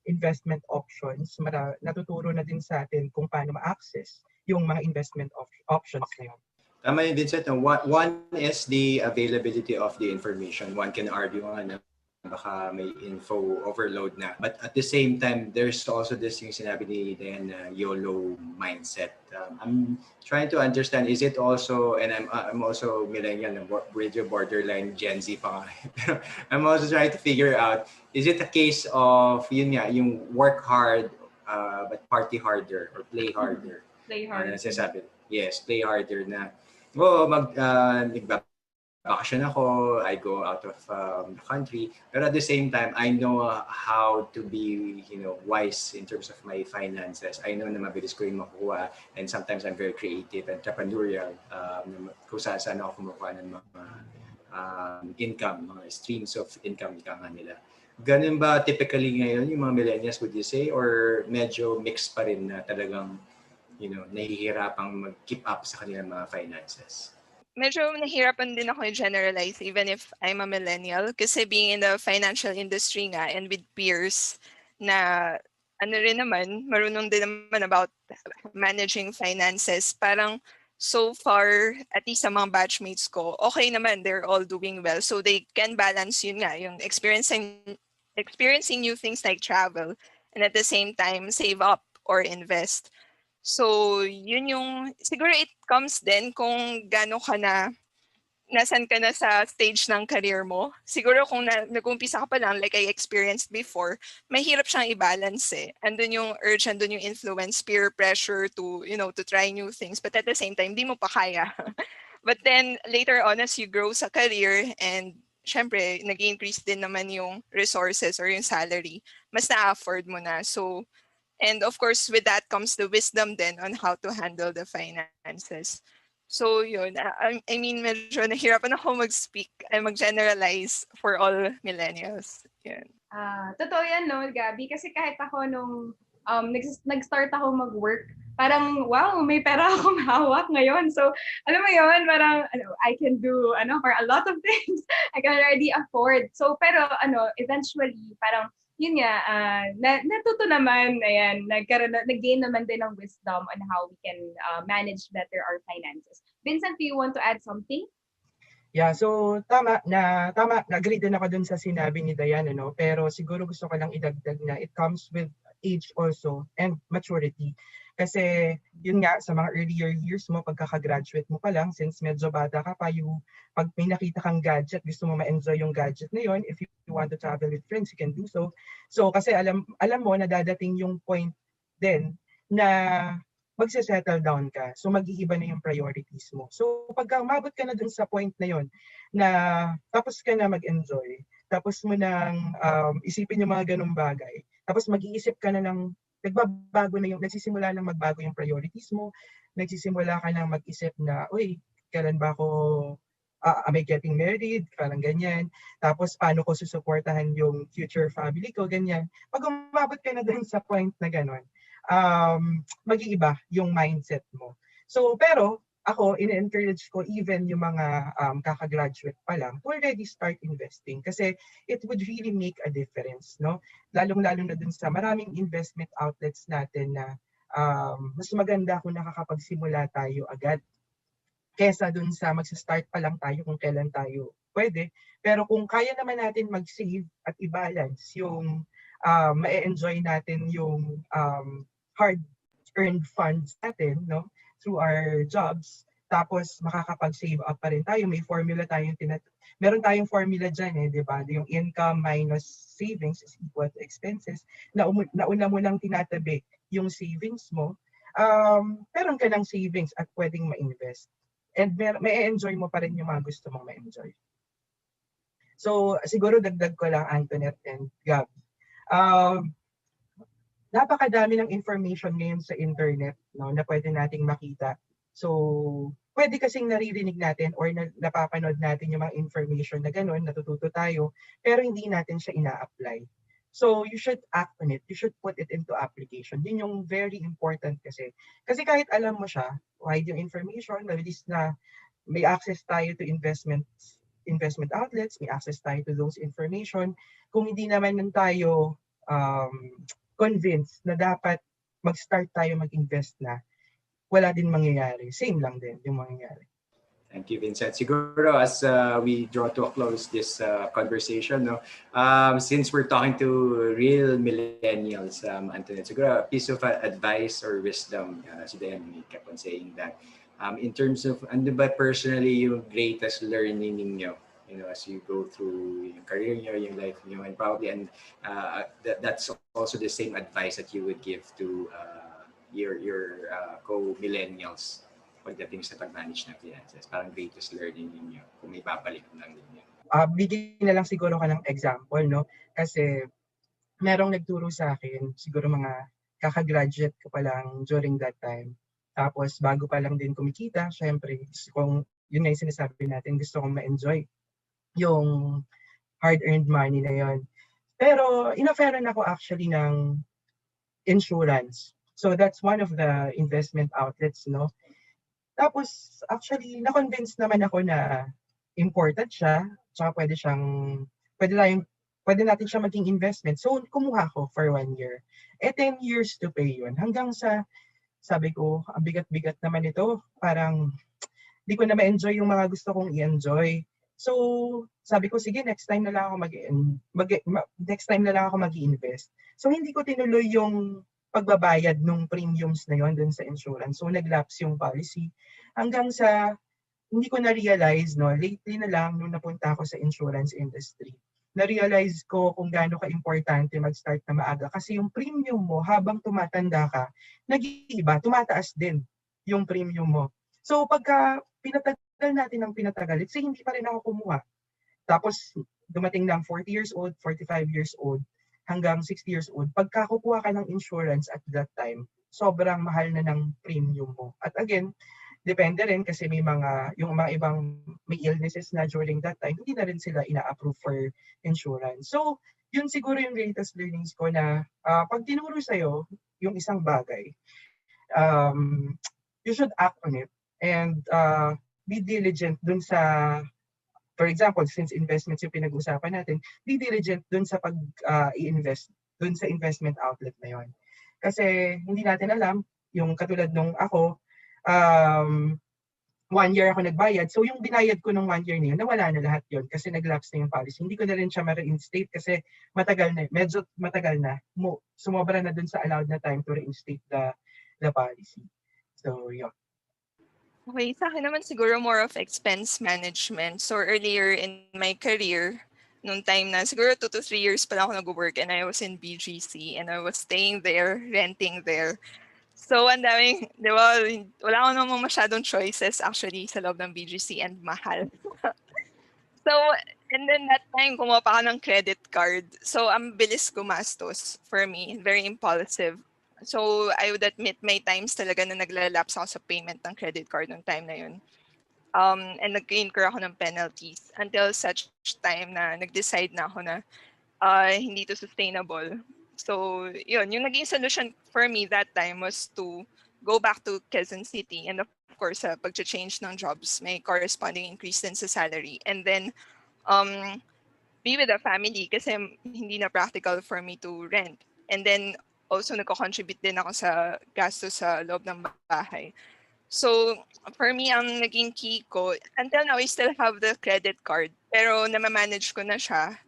investment options. Natuturo na din sa atin kung paano ma-access yung mga investment options ngayon. Tama yun, Vincent. One is the availability of the information. One can argue na baka may info overload na. But at the same time, there's also this yung sinabi ni Dan YOLO mindset. I'm trying to understand, is it also, and I'm also millennial, radio borderline Gen Z pa nga. I'm also trying to figure out, is it a case of, yun nga, yung work hard, but party harder or play harder? Play harder. Yes, play harder na. Vacation ako, I go out of the country, but at the same time, I know how to be, wise in terms of my finances. I know na mabilis ko yung makukuha, and sometimes I'm very creative, entrepreneurial, kung saan ako kumukuha ng mga income, mga streams of income ika nga nila. Ganun ba typically ngayon yung mga millennials, would you say, or medyo mixed pa rin na talagang, nahihirapang mag-keep up sa kanilang mga finances? Medyo nahirapan din ako i-generalize even if I'm a millennial kasi being in the financial industry nga and with peers na rin naman, marunong din naman about managing finances. Parang so far, at least sa mga batchmates ko, okay naman, they're all doing well. So they can balance yun nga, yung experiencing new things like travel and at the same time save up or invest. So, yun yung, siguro it comes din kung gaano ka nasan ka na sa stage ng career mo. Siguro kung nag-umpisa ka pa lang, like I experienced before, mahirap siyang i-balance eh. Andun yung urge, andun yung influence, peer pressure to, to try new things. But at the same time, di mo pa kaya. But then, later on, as you grow sa career and syempre, nag-increase din naman yung resources or yung salary, mas na-afford mo na. So, and of course, with that comes the wisdom then on how to handle the finances. So yun, I mean, medyo nahirapan ako mag-speak and mag-generalize for all millennials. Yun. Totoo yan, no, Gabby? Kasi kahit ako nung nag-start ako mag-work, parang, wow, may pera akong hawak ngayon. So, alam mo yun, parang, I can do, for a lot of things. I can already afford. So, pero, eventually, parang, yun nga, natuto naman, ayan, nag-gain naman din ng wisdom on how we can manage better our finances. Vincent, do you want to add something? Yeah, so tama, agree din ako dun sa sinabi ni Dayan, pero siguro gusto ko lang idagdag na it comes with age also and maturity. Kasi yun nga, sa mga earlier years mo, pagkakagraduate mo pa lang, since medyo bata ka pa, pag may nakita kang gadget, gusto mo ma-enjoy yung gadget na yun, if you want to travel with friends, you can do so. So kasi alam mo na dadating yung point din na magse-settle down ka. So mag-iiba na yung priorities mo. So pagka umabot ka na dun sa point na yun, na tapos ka na mag-enjoy, tapos mo nang isipin yung mga ganung bagay, tapos mag-iisip ka na ng nagsisimula nang magbago yung priorities mo, nagsisimula ka nang mag-isip na, uy, kailan ba ako, am I getting married? Parang ganyan. Tapos, paano ko susuportahan yung future family ko? Ganyan. Pag umabot ka na dun sa point na gano'n, mag-iiba yung mindset mo. So, pero, ako, in-encourage ko even yung mga kakagraduate pa lang to already start investing kasi it would really make a difference, no? Lalong-lalo na dun sa maraming investment outlets natin na mas maganda kung nakakapagsimula tayo agad kesa dun sa magsa-start pa lang tayo kung kailan tayo pwede. Pero kung kaya naman natin mag-save at i-balance yung ma-enjoy natin yung hard-earned funds natin, no, through our jobs, tapos makakapag-save up pa rin tayo. Meron tayong formula dyan, di ba? Yung income minus savings is equal to expenses. Nauna mo lang tinatabi yung savings mo, meron ka ng savings at pwedeng ma-invest. And may enjoy mo pa rin yung mga gusto mong ma-enjoy. So, siguro dagdag ko lang, Antoinette and Gab. Napakadami ng information ngayon sa internet, no, na pwede nating makita. So, pwede kasing naririnig natin or napapanood natin yung mga information na gano'n, natututo tayo, pero hindi natin siya ina-apply. So, you should act on it. You should put it into application. Yun yung very important kasi. Kasi kahit alam mo siya, wide yung information, mabilis na may access tayo to investment outlets, may access tayo to those information. Kung hindi naman tayo convinced na dapat mag-start tayo mag-invest na, wala din mangyayari. Same lang din yung mangyayari. Thank you, Vincent. Siguro as we draw to a close this conversation, no, since we're talking to real millennials, Antoinette, siguro a piece of advice or wisdom, si Diane kept on saying that, in terms of, ano ba personally yung greatest learning ninyo, you know, as you go through yung career nyo, yung life nyo, and probably, and that's also the same advice that you would give to your co-millennials pagdating sa pag-manage ng finances? Parang greatest learning ninyo, kung may babalik lang ninyo. Bigyan na lang siguro ka ng example, no? Kasi merong nagturo sa akin, siguro mga kakagraduate ko pa lang during that time. Tapos bago pa lang din kumikita, syempre, kung yun na yung sinasabi natin, gusto kong ma-enjoy yung hard-earned money na yon. Pero in-offeran ako actually ng insurance. So that's one of the investment outlets, no? Tapos, actually, na-convince naman ako na important siya, tsaka pwede natin siya maging investment. So, kumuha ko for 1 year. 10 years to pay yun. Hanggang sa, sabi ko, ang bigat-bigat naman ito. Parang, di ko na ma-enjoy yung mga gusto kong i-enjoy. So, sabi ko, sige, next time na lang ako mag-i-invest. So, hindi ko tinuloy yung pagbabayad ng premiums na yon dun sa insurance. So, nag-lapse yung policy. Hanggang sa, hindi ko na-realize, no, lately na lang, nung napunta ako sa insurance industry, na-realize ko kung gaano ka-importante mag-start na maaga. Kasi yung premium mo, habang tumatanda ka, nag-iiba, tumataas din yung premium mo. So, pagka pinatagal natin ng pinatagal, let's say, hindi pa rin ako kumuha. Tapos, dumating ng 40 years old, 45 years old, hanggang 60 years old, pagka kukuha ka ng insurance at that time, sobrang mahal na ng premium mo. At again, depende rin kasi yung mga ibang may illnesses na during that time, hindi na rin sila ina-approve for insurance. So, yun siguro yung greatest learnings ko na pag tinuro sa'yo yung isang bagay, you should act on it and be diligent dun sa, for example, since investments yung pinag-usapan natin, be diligent dun sa pag-i-invest, dun sa investment outlet na yon. Kasi hindi natin alam, yung katulad nung ako, 1 year ako nagbayad. So yung binayad ko nung 1 year na yun, nawala na lahat yun kasi nag-lapse na yung policy. Hindi ko na rin siya ma-reinstate kasi medyo matagal na. Sumobra na dun sa allowed na time to reinstate the policy. So, yun. Okay, sa akin naman siguro more of expense management. So earlier in my career, nung time na siguro 2 to 3 years pa lang ako nag-work and I was in BGC and I was staying there, renting there. So ang daming, di ba, wala ako namang masyadong choices actually sa loob ng BGC and mahal. So, and then that time, kumuha pa ako ng credit card. So, ang bilis gumastos for me. Very impulsive. So, I would admit may times talaga na naglalapse ako sa payment ng credit card nung time na yun. And nag-incur ako ng penalties until such time na nag-decide na ako na hindi to sustainable. So, yun. Yung naging solution for me that time was to go back to Quezon City. And of course, sa pag-change ng jobs, may corresponding increase din sa salary. And then, be with a family kasi hindi na practical for me to rent. And then, also nagko-contribute din ako sa gastos sa loob ng bahay. So, for me, ang naging key ko, until now, I still have the credit card. Pero namamanage ko na siya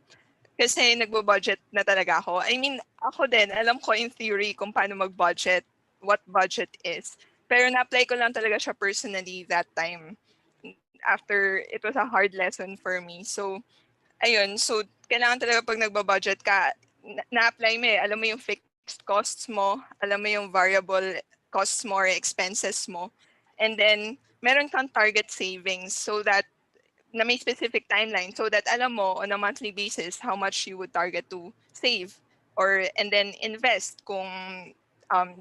kasi nagbo-budget na talaga ako. I mean, ako din, alam ko in theory kung paano mag-budget, what budget is. Pero na-apply ko lang talaga siya personally that time. After, it was a hard lesson for me. So, ayun. So, kailangan talaga pag nagbo-budget ka, na-apply mo eh. Alam mo yung fixed costs mo, alam mo yung variable costs mo or expenses mo. And then, meron kang target savings so that na may specific timeline so that alam mo on a monthly basis how much you would target to save or and then invest kung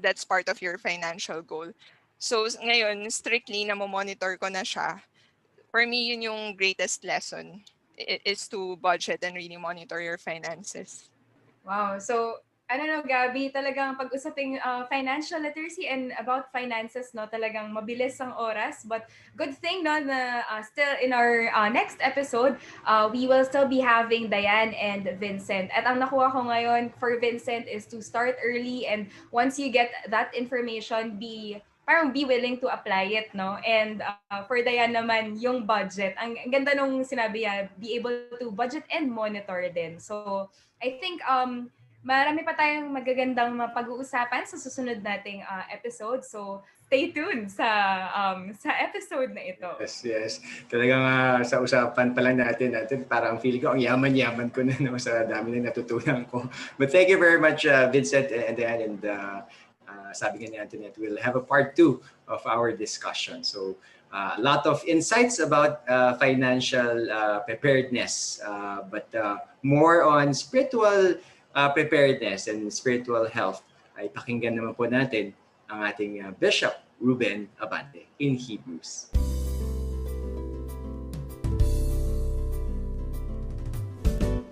that's part of your financial goal. So ngayon, strictly na monitor ko na siya. For me, yun yung greatest lesson is to budget and really monitor your finances. Wow. So, ano no, Gabby, talagang pag-usaping financial literacy and about finances, no, talagang mabilis ang oras. But good thing, no, na still in our next episode, we will still be having Diane and Vincent. At ang nakuha ko ngayon for Vincent is to start early and once you get that information, be willing to apply it, no? And for Diane naman, yung budget. Ang ganda nung sinabi niya, be able to budget and monitor din. So, I think marami pa tayong magagandang mapag-uusapan sa susunod nating episode. So, stay tuned sa episode na ito. Yes. Talagang sa usapan pa lang natin, parang feeling ko ang yaman-yaman ko na no, sa dami na natutunan ko. But thank you very much, Vincent and Diane. And sabi nga ni Antoinette, we'll have a part 2 of our discussion. So, a lot of insights about financial preparedness, but more on spiritual preparedness and spiritual health ay pakinggan naman po natin ang ating Bishop Ruben Abante in Hebrews.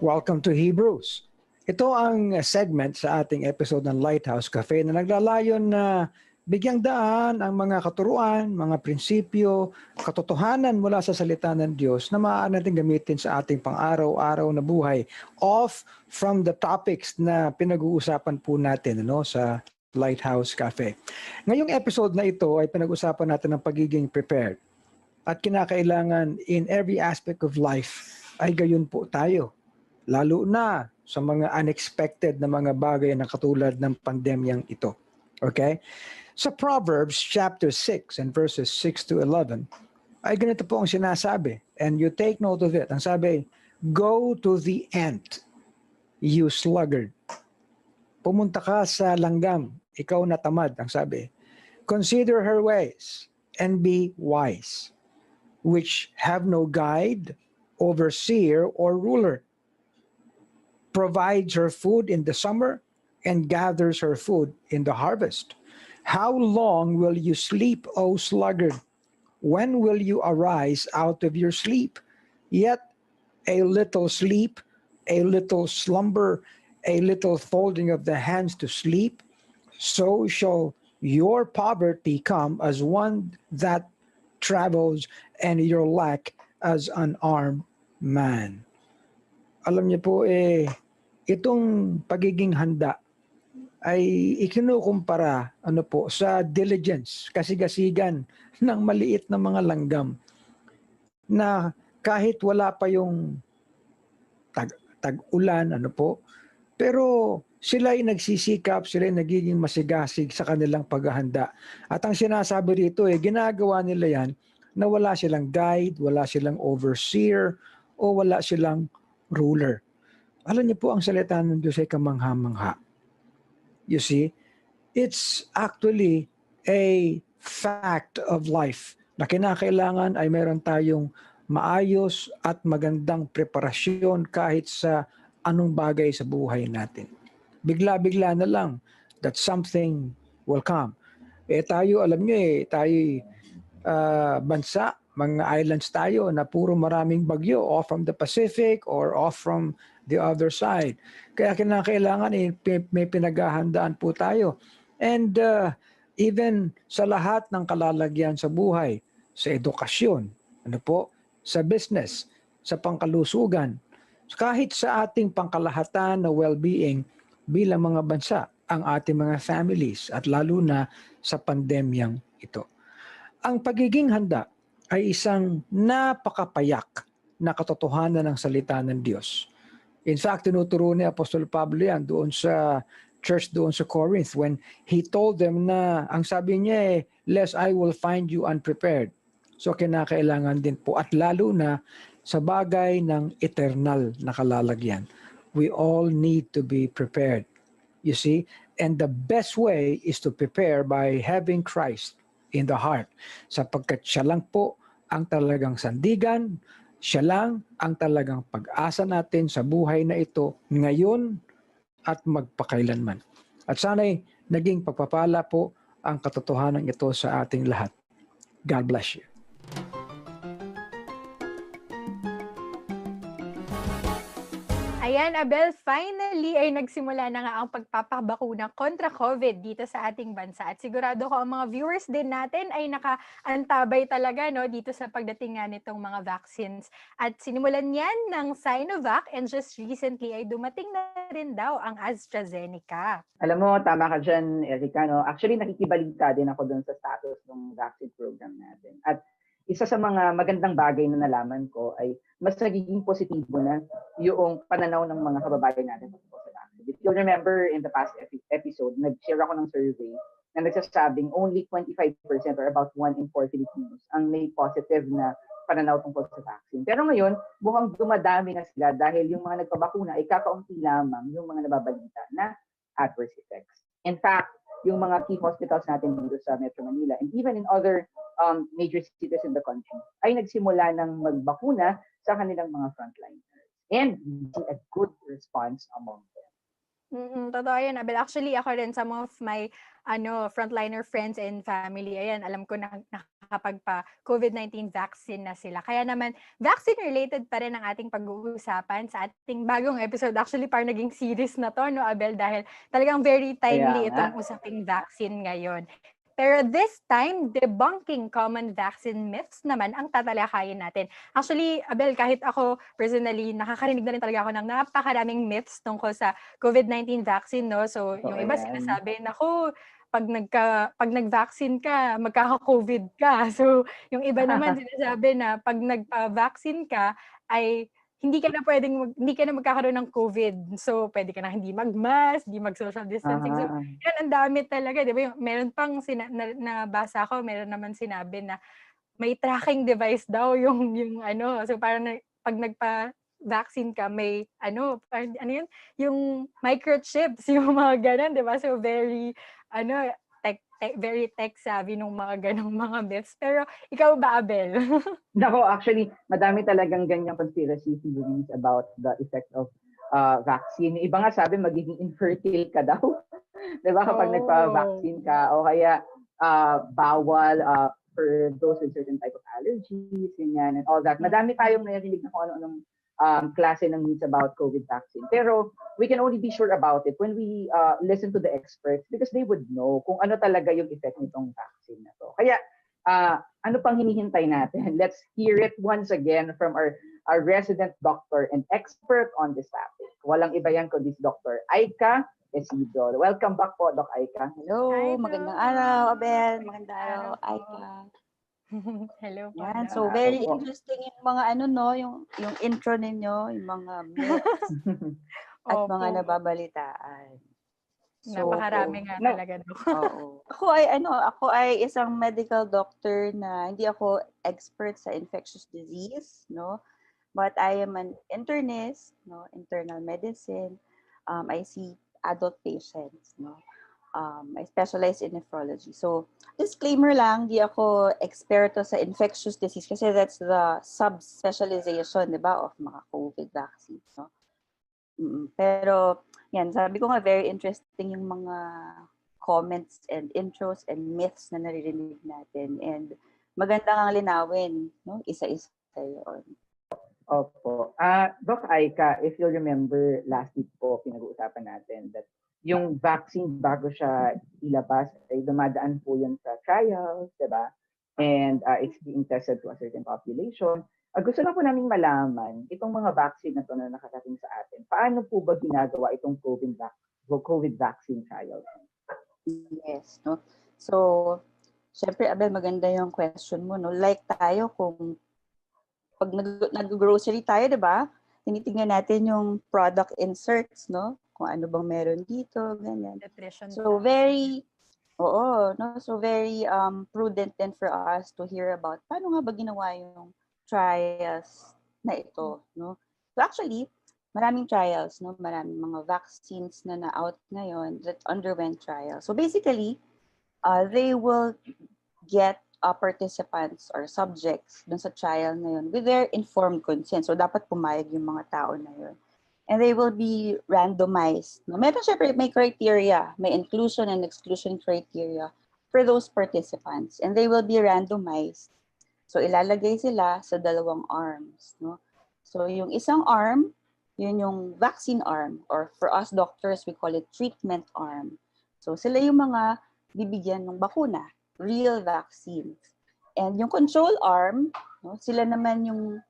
Welcome to Hebrews. Ito ang segment sa ating episode ng Lighthouse Cafe na naglalayon na bigyang daan ang mga katuruan, mga prinsipyo, katotohanan mula sa salita ng Diyos na maaari natin gamitin sa ating pang-araw-araw na buhay off from the topics na pinag-uusapan po natin sa Lighthouse Cafe. Ngayong episode na ito ay pinag-usapan natin ng pagiging prepared. At kinakailangan in every aspect of life ay gayon po tayo. Lalo na sa mga unexpected na mga bagay na katulad ng pandemyang ito. Okay? Sa Proverbs chapter 6 and verses 6 to 11, ay ganito po ang sinasabi. And you take note of it. Ang sabi, go to the ant, you sluggard. Pumunta ka sa langgam, ikaw na tamad. Ang sabi, consider her ways and be wise, which have no guide, overseer, or ruler. Provides her food in the summer and gathers her food in the harvest. How long will you sleep, O sluggard? When will you arise out of your sleep? Yet a little sleep, a little slumber, a little folding of the hands to sleep, so shall your poverty come as one that travels, and your lack as an armed man. Alam niyo po itong pagiging handa ay ikinukumpara sa diligence, kasigasigan ng maliit na mga langgam na kahit wala pa yung tag-ulan pero Sila ay nagsisikap, sila ay nagiging masigasig sa kanilang paghahanda. At ang sinasabi rito ginagawa nila yan na wala silang guide, wala silang overseer, o wala silang ruler. Alam niyo po, ang salita ng Diyos ay kamangha-mangha. You see, it's actually a fact of life na kinakailangan ay meron tayong maayos at magandang preparasyon kahit sa anong bagay sa buhay natin. Bigla-bigla na lang that something will come. Tayo, alam nyo tayo bansa, mga islands tayo na puro maraming bagyo, off from the Pacific or off from the other side. Kaya kinakailangan may pinaghahandaan po tayo. And even sa lahat ng kalalagyan sa buhay, sa edukasyon, sa business, sa pangkalusugan, kahit sa ating pangkalahatan na well-being bilang mga bansa, ang ating mga families at lalo na sa pandemyang ito. Ang pagiging handa ay isang napakapayak na katotohanan ng salita ng Diyos. In fact, tinuturo ni Apostol Pablo yan doon sa church doon sa Corinth when he told them na ang sabi niya lest I will find you unprepared. So kinakailangan din po at lalo na sa bagay ng eternal na kalalagyan. We all need to be prepared. You see? And the best way is to prepare by having Christ in the heart. Sapagkat siya lang po ang talagang sandigan, siya lang ang talagang pag-asa natin sa buhay na ito ngayon at magpakailanman. At sana'y naging pagpapala po ang katotohanan ito sa ating lahat. God bless you. Ayan, Abel, finally ay nagsimula na nga ang pagpapabakuna kontra COVID dito sa ating bansa. At sigurado ko ang mga viewers din natin ay nakaantabay talaga dito sa pagdating nga nitong mga vaccines. At sinimulan yan ng Sinovac and just recently ay dumating na rin daw ang AstraZeneca. Alam mo, tama ka dyan, Erica. Actually, nakikibalita din ako dun sa status ng vaccine program natin. At isa sa mga magandang bagay na nalaman ko ay mas nagiging positibo na yung pananaw ng mga kababayan natin sa vaccine. If you'll remember in the past episode, nag-share ako ng survey na nagsasabing only 25% or about 1 in 4 Filipinos ang may positive na pananaw tungkol sa vaccine. Pero ngayon, mukhang dumadami na sila dahil yung mga nagpabakuna ay kakaunti lamang yung mga nababalita na adverse effects. In fact, yung mga key hospitals natin dito sa Metro Manila and even in other major cities in the country ay nagsimula ng magbakuna sa kanilang mga frontliners. And we see a good response among them. Totoo yan, Abel. Actually, ako rin, some of my frontliner friends and family, ayan, alam ko na nakakapagpa-COVID-19 vaccine na sila. Kaya naman, vaccine-related pa rin ang ating pag-uusapan sa ating bagong episode. Actually, parang naging series na to, Abel? Dahil talagang very timely itong usaping vaccine ngayon. Pero this time, debunking common vaccine myths naman ang tatalakayin natin. Actually, Abel, kahit ako personally, nakakarinig na rin talaga ako ng napakaraming myths tungkol sa COVID-19 vaccine, no? So, yung iba sinasabi, naku, pag nag-vaccine ka, magkaka-COVID ka. So, yung iba naman sinasabi na pag nagpa-vaccine ka, ay hindi ka na magkakaroon ng COVID. So, pwede ka na hindi mag-mask, hindi mag-social distancing. So, yan, ang dami talaga. Di ba? Meron pang nabasa ko, meron naman sinabi na may tracking device daw yung So, parang pag nagpa-vaccine ka, may yun? Yung microchips, yung mga ganun, di ba? So, very, very tech-savvy nung mga ganong mga myths. Pero ikaw ba, Abel? Nako, actually, madami talagang ganyang conspiracy theories about the effect of vaccine. Iba nga sabi, magiging infertile ka daw. Diba? Kapag nagpa-vaccine ka, o kaya bawal for those with certain type of allergies, and all that. Madami tayong narinig na kung ano-anong klase ng news about COVID vaccine. Pero we can only be sure about it when we listen to the experts because they would know kung ano talaga yung effect nitong vaccine na to. Kaya ano pang hinihintay natin? Let's hear it once again from our resident doctor and expert on this topic. Walang iba yan kundi Dr. Aika Esidol. Welcome back po, Doc Aika. Hello, magandang araw, Abel. Magandang araw, Aika. Hello po. Yan, so very interesting yung mga yung intro ninyo, yung mga myths at mga nababalitaan. Napakarami nga talaga. Oo. Ako ay isang medical doctor na hindi ako expert sa infectious disease, no? But I am an internist, no? Internal medicine. I see adult patients, no? I specialize in nephrology. So, disclaimer lang, di ako eksperto sa infectious disease kasi that's the subspecialization, di ba, of mga COVID vaccines, no? Pero, yan, sabi ko nga, very interesting yung mga comments and intros and myths na naririnig natin. And maganda kang linawin, no? Isa-isa yun. Opo. Doc Aika, if you'll remember, last week po, pinag-uusapan natin that yung vaccine bago siya ilabas ay dumadaan po yun sa trials, diba? And it's being tested to a certain population. Gusto lang po namin malaman, itong mga vaccine na to na nakarating sa atin, paano po ba ginagawa itong COVID vaccine trials? Yes, no? So, syempre, Abel, maganda yung question mo, no? Like tayo, kung pag nag-grocery tayo, di ba? Tinitingnan natin yung product inserts, no? Kung ano bang meron dito, ganyan. So, very prudent din for us to hear about paano nga ba ginawa yung trials na ito, no? So, actually, maraming trials, no? Maraming mga vaccines na na-out ngayon that underwent trials. So, basically, they will get participants or subjects dun sa trial na yun with their informed consent. So, dapat pumayag yung mga tao na yun. And they will be randomized. No? Meron syempre, may criteria, may inclusion and exclusion criteria for those participants. And they will be randomized. So, ilalagay sila sa dalawang arms. No? So, yung isang arm, yun yung vaccine arm. Or for us doctors, we call it treatment arm. So, sila yung mga bibigyan ng bakuna, real vaccines. And yung control arm, no, sila naman yung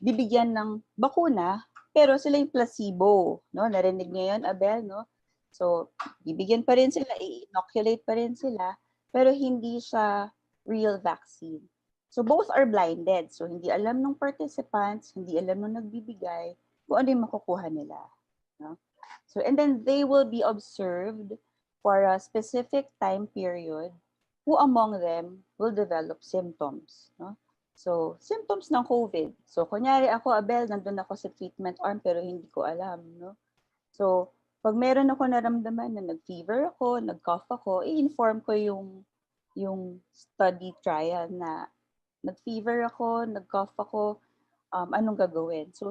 bibigyan ng bakuna, pero sila yung placebo, no? Narinig niyo yun, Abel, no? So, bibigyan pa rin sila, i-inoculate pa rin sila, pero hindi siya real vaccine. So, both are blinded. So, hindi alam ng participants, hindi alam ng nagbibigay kung ano yung makukuha nila, no? So, and then they will be observed for a specific time period who among them will develop symptoms, no? So, symptoms ng COVID. So, kunyari ako, Abel, nandun ako sa treatment arm pero hindi ko alam, no? So, pag meron ako naramdaman na nag-fever ako, nag-cough ako, i-inform ko yung study trial na nag-fever ako, nag-cough ako, anong gagawin? So,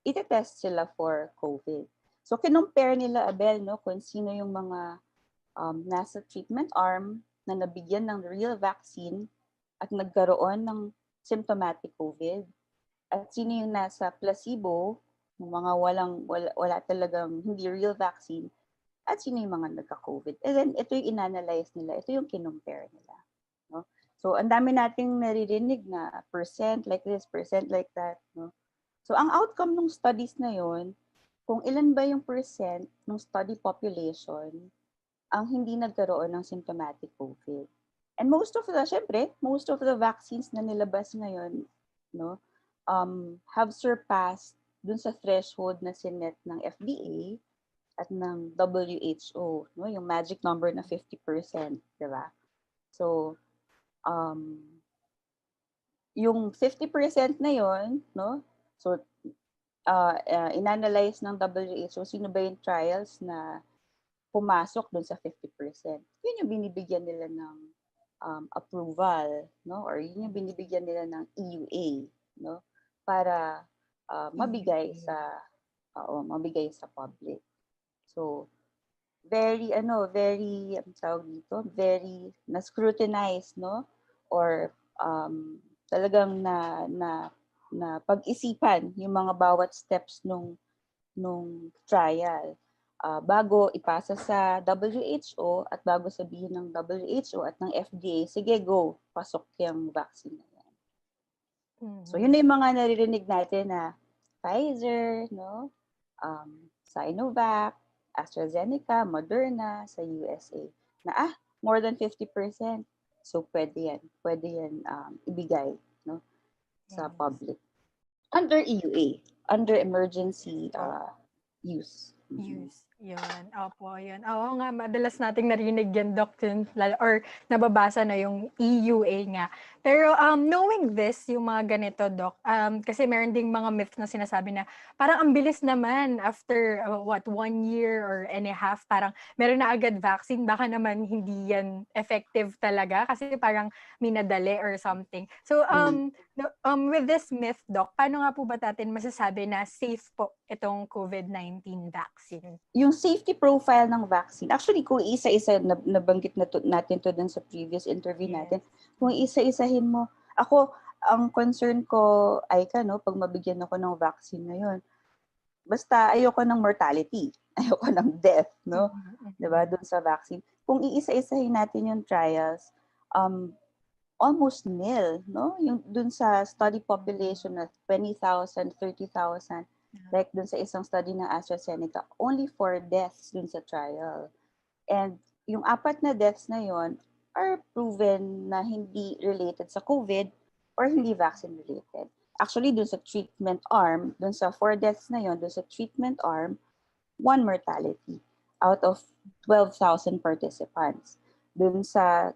iti-test sila for COVID. So, kinumpare nila, Abel, no, kung sino yung mga nasa treatment arm na nabigyan ng real vaccine at nagkaroon ng symptomatic COVID, at sino yung nasa placebo, yung mga wala talagang hindi real vaccine, at sino yung mga nagka-COVID. And then ito yung inanalyze nila, ito yung kinumpare nila. No? So ang dami nating naririnig na percent like this, percent like that. No? So ang outcome ng studies na yon, kung ilan ba yung percent ng study population ang hindi nagkaroon ng symptomatic COVID. And most of the vaccines na nilabas ngayon, no, have surpassed dun sa threshold na sinet ng FDA at ng WHO, no, yung magic number na 50%, di ba? So, yung 50% na yon, no, so, inanalyze ng WHO, sino ba yung trials na pumasok dun sa 50%. Yun yung binibigyan nila ng approval, no? Or yun yung binibigyan nila ng EUA, no? Para mabigay sa public. So very very na-scrutinized, no? Or talagang na pag-isipan yung mga bawat steps nung trial. Bago ipasa sa WHO at bago sabihin ng WHO at ng FDA, sige go, pasok yung vaccine na yan. So yun na yung mga naririnig natin na Pfizer, no? Sinovac, AstraZeneca, Moderna sa USA na more than 50%. So pwede yan ibigay, no, sa public. Under EUA, under emergency use. Yun, opo, yun. Oo nga, madalas nating narinig yan, Doc, or nababasa na yung EUA nga. Pero knowing this, yung mga ganito, Doc, kasi meron ding mga myths na sinasabi na parang ang bilis naman after, 1 year or and a half, parang meron na agad vaccine, baka naman hindi yan effective talaga kasi parang minadali or something. So, with this myth, Doc, paano nga po ba natin masasabi na safe po itong COVID-19 vaccine? Yung safety profile ng vaccine, actually kung isa-isa, nabanggit natin to dun sa previous interview natin, kung isa-isahin mo, ako, ang concern ko ay pag mabigyan ako ng vaccine na yun, basta ayoko ng mortality, ayoko ng death, no? Diba, dun sa vaccine. Kung iisa-isahin natin yung trials, almost nil, no? Yung dun sa study population na 20,000, 30,000, like dun sa isang study ng AstraZeneca, only 4 deaths dun sa trial. And yung 4 na deaths na yon are proven na hindi related sa COVID or hindi vaccine related. Actually, dun sa treatment arm, dun sa 4 deaths na yon, dun sa treatment arm, 1 mortality out of 12,000 participants. Dun sa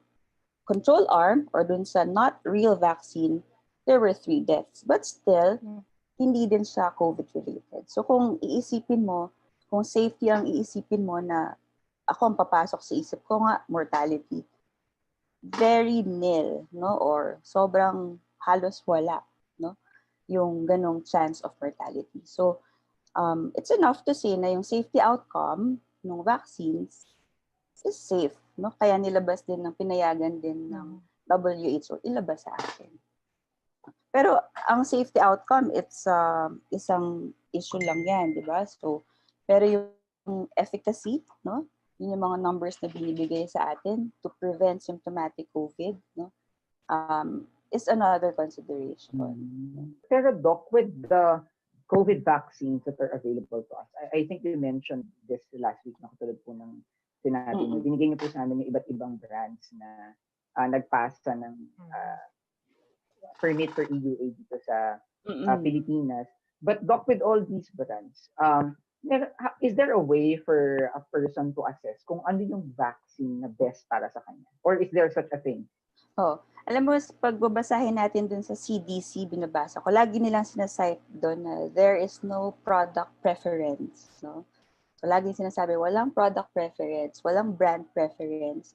control arm or dun sa not real vaccine, there were 3 deaths. But still, hindi din siya COVID-related. So kung iisipin mo, kung safety ang iisipin mo na ako ang papasok sa isip ko nga, mortality, very nil, no? Or sobrang halos wala, no? Yung ganong chance of mortality. So, it's enough to say na yung safety outcome ng vaccines is safe, no? Kaya nilabas din pinayagan din ng WHO ilabas sa atin. Pero ang safety outcome, it's isang issue lang yan, di ba? So, pero yung efficacy, no? Yun yung mga numbers na binibigay sa atin to prevent symptomatic COVID, no? Is another consideration. Pero Doc, with the COVID vaccines that are available to us, I think you mentioned this last week na katulad po ng sinabi mo. Binigay niyo po sa amin yung iba't ibang brands na nagpasa ng permit for EUA dito sa Pilipinas. But Doc, with all these brands, is there a way for a person to assess kung ano yung vaccine na best para sa kanya? Or is there such a thing? Alam mo, pagbabasahin natin dun sa CDC, binabasa ko, lagi nilang sinasite doon na there is no product preference. No? So, lagi sinasabi, walang product preference, walang brand preference.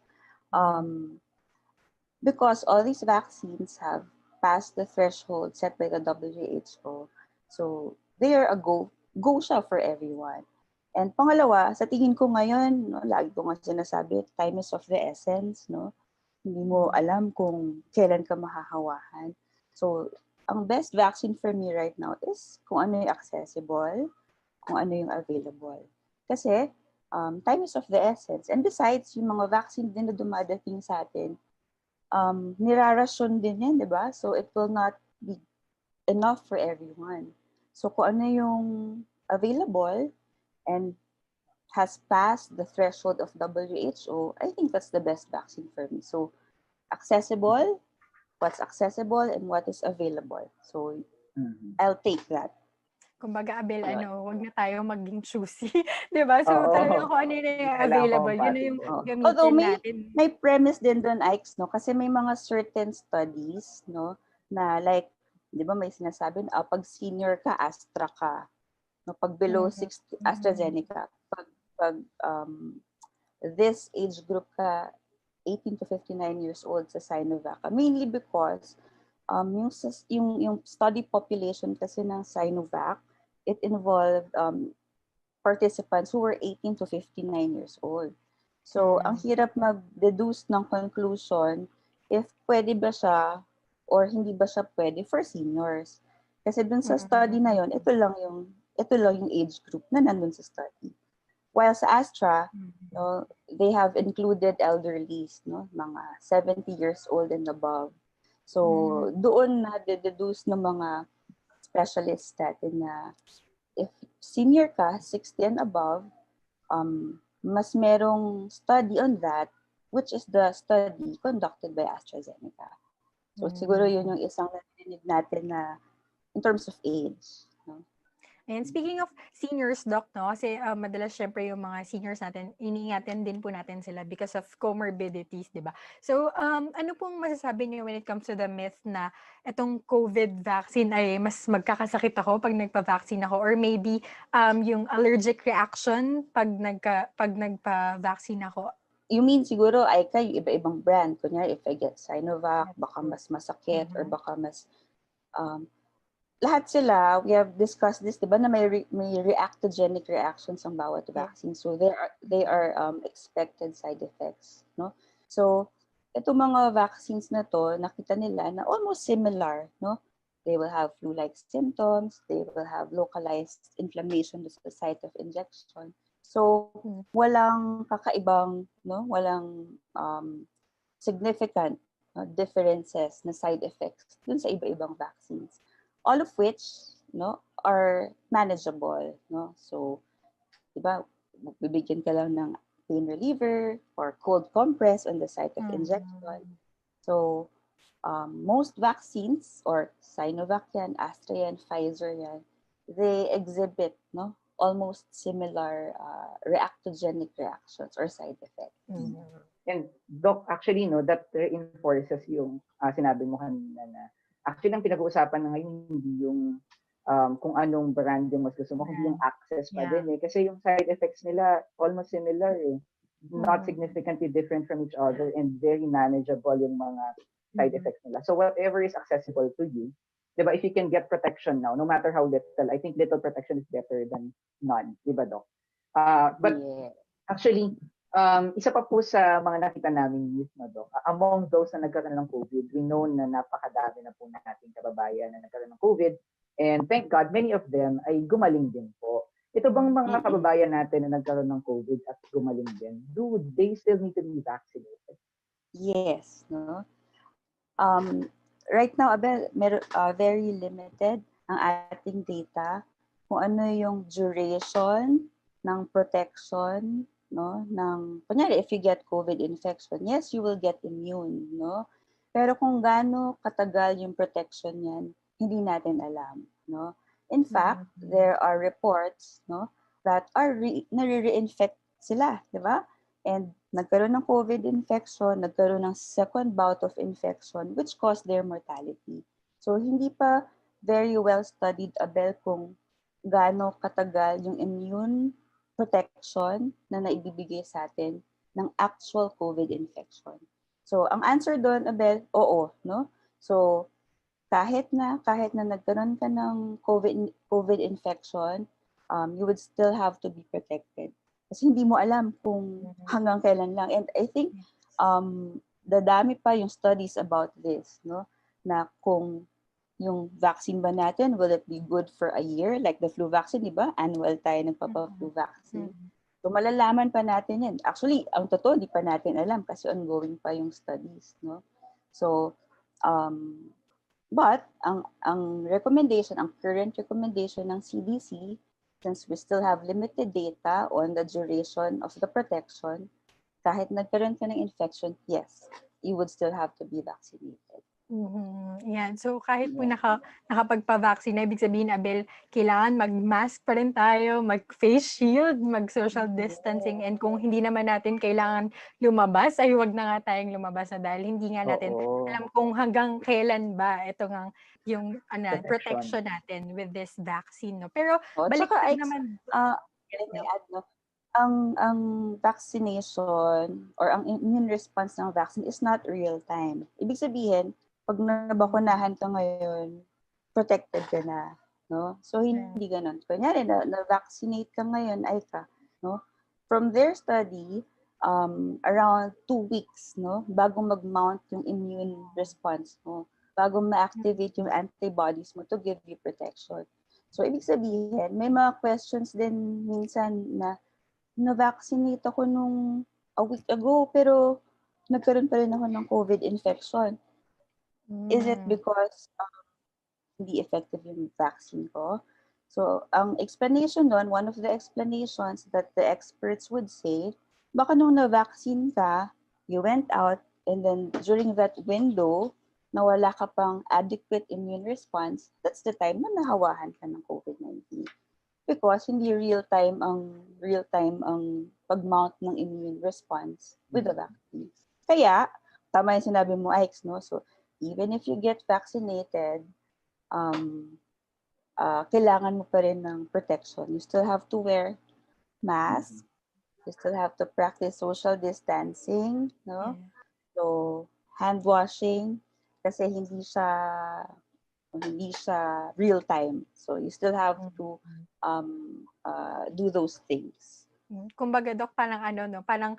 Because all these vaccines have passed the threshold set by the WHO. So, they are a go siya for everyone. And pangalawa, sa tingin ko ngayon, no, lagi ko nga sinasabi, time is of the essence, no? Hindi mo alam kung kailan ka mahahawahan. So, ang best vaccine for me right now is kung ano yung accessible, kung ano yung available. Kasi, time is of the essence. And besides, yung mga vaccine din na dumadating sa atin, nirarasyon din yan, di ba? So, it will not be enough for everyone. So, kung ano yung available and has passed the threshold of WHO, I think that's the best vaccine for me. So, accessible, what's accessible, and what is available. So, I'll take that. Kumbaga, Abel, wag na tayo maging choosy. Diba? So, talaga kung ano yung available, yun na yung gamitin Although natin. may premise din doon, Ike's, no? Kasi may mga certain studies, no? Na like, di ba may sinasabi na pag senior ka, Astra ka. No? Pag below 60, AstraZeneca. Pag this age group ka, 18 to 59 years old sa Sinovac. Mainly because yung study population kasi ng Sinovac, it involved participants who were 18 to 59 years old. So, ang hirap mag-deduce ng conclusion if pwede ba siya or hindi ba siya pwede for seniors. Kasi dun sa study na yon, ito lang yung age group na nandun sa study. While sa Astra, no, they have included elderlies, no, mga 70 years old and above. So, doon na deduce ng mga specialists natin na if senior ka, 60 and above, mas merong study on that, which is the study conducted by AstraZeneca. So, siguro yun yung isang narinig natin na in terms of age. No? And speaking of seniors, Doc, no, kasi madalas syempre yung mga seniors natin, iniingatan din po natin sila because of comorbidities, di ba? So, ano pong masasabi niyo when it comes to the myth na itong COVID vaccine ay mas magkakasakit ako pag nagpa-vaccine ako, or maybe yung allergic reaction pag nagpa-vaccine ako? You mean siguro ay yung iba-ibang brand. Kunyari, if I get Sinovac, baka mas masakit or baka mas lahat sila, we have discussed this, 'di ba, na may reactogenic reactions ang bawat vaccine. So they are expected side effects, no? So itong mga vaccines na to, nakita nila na almost similar, no? They will have flu-like symptoms, they will have localized inflammation sa site of injection. So walang kakaibang, no? Walang significant differences na side effects dun sa iba-ibang vaccines. All of which, no, are manageable, no? So, diba, bibigyan ka lang ng pain reliever or cold compress on the site of injection. So, most vaccines, or Sinovac yan, Astra yan, Pfizer yan, they exhibit, no, almost similar reactogenic reactions or side effects. And Doc, actually, no, that reinforces yung sinabi mo kanina na actually ang pinag-uusapan na ngayon hindi yung kung anong brand yung mas gusto mo, kundi yung access pa din eh. Kasi yung side effects nila almost similar eh. Not significantly different from each other and very manageable yung mga side effects nila. So whatever is accessible to you, diba, if you can get protection now, no matter how little, I think little protection is better than none, diba, Doc? But actually, isa pa po sa mga nakita namin youth, no, Doc, among those na nagkaroon ng COVID, we know na napakadami na po nating kababayan na nagkaroon ng COVID, and thank God, many of them ay gumaling din po. Ito bang mga kababayan natin na nagkaroon ng COVID at gumaling din, do they still need to be vaccinated? Yes, no? Right now, Abel, very limited ang ating data kung ano yung duration ng protection, no, kunyari, if you get COVID infection, yes, you will get immune, no? Pero kung gaano katagal yung protection niyan, hindi natin alam, no? In fact, there are reports, no, that are nare-reinfect sila, di ba? And nagkaroon ng COVID infection, nagkaroon ng second bout of infection, which caused their mortality. So, hindi pa very well studied, Abel, kung gaano katagal yung immune protection na naibibigay sa atin ng actual COVID infection. So, ang answer doon, Abel, oo, no? So, kahit na nagkaroon ka ng COVID infection, you would still have to be protected. Kasi hindi mo alam kung hanggang kailan lang. And I think dadami pa yung studies about this, no? Na kung yung vaccine ba natin, will it be good for a year? Like the flu vaccine, di ba? Annual tayo nagpapa-flu vaccine. So malalaman pa natin yan. Actually, ang totoo, di pa natin alam kasi ongoing pa yung studies, no? So, but ang recommendation, ang current recommendation ng CDC, since we still have limited data on the duration of the protection, kahit nagkaroon ka ng infection, yes, you would still have to be vaccinated. Yan. So kahit po nakapagpa-vaccine na, ibig sabihin, Abel, kailangan mag-mask pa rin tayo, mag-face shield, mag-social distancing, and kung hindi naman natin kailangan lumabas, ay huwag na nga tayong lumabas na dahil hindi nga natin alam kung hanggang kailan ba ito nga yung protection natin with this vaccine. No? Pero balik naman. Ang vaccination or ang immune response ng vaccine is not real time. Ibig sabihin, pag nabakunahan ka ngayon, protected ka na, no? So hindi ganoon. Kunyari na-vaccinate ka ngayon, no? From their study, around 2 weeks, no, bago mag-mount yung immune response mo, bago ma-activate yung antibodies mo to give you protection. So ibig sabihin, may mga questions din minsan na na-vaccinate ako nung a week ago, pero nagkaroon pa rin ako ng COVID infection. Is it because hindi effective yung vaccine ko? So, ang explanation doon, one of the explanations that the experts would say, baka nung na-vaccine ka, you went out, and then during that window, na wala ka pang adequate immune response, that's the time na nahawahan ka ng COVID-19. because hindi real-time ang pag-mount ng immune response with the vaccine. Kaya, tama yung sinabi mo, Ike's, no? So, even if you get vaccinated, kailangan mo pa rin ng protection. You still have to wear mask. You still have to practice social distancing, no? So, hand washing, kasi hindi siya real time. So, you still have to do those things. Kumbaga, Doc, parang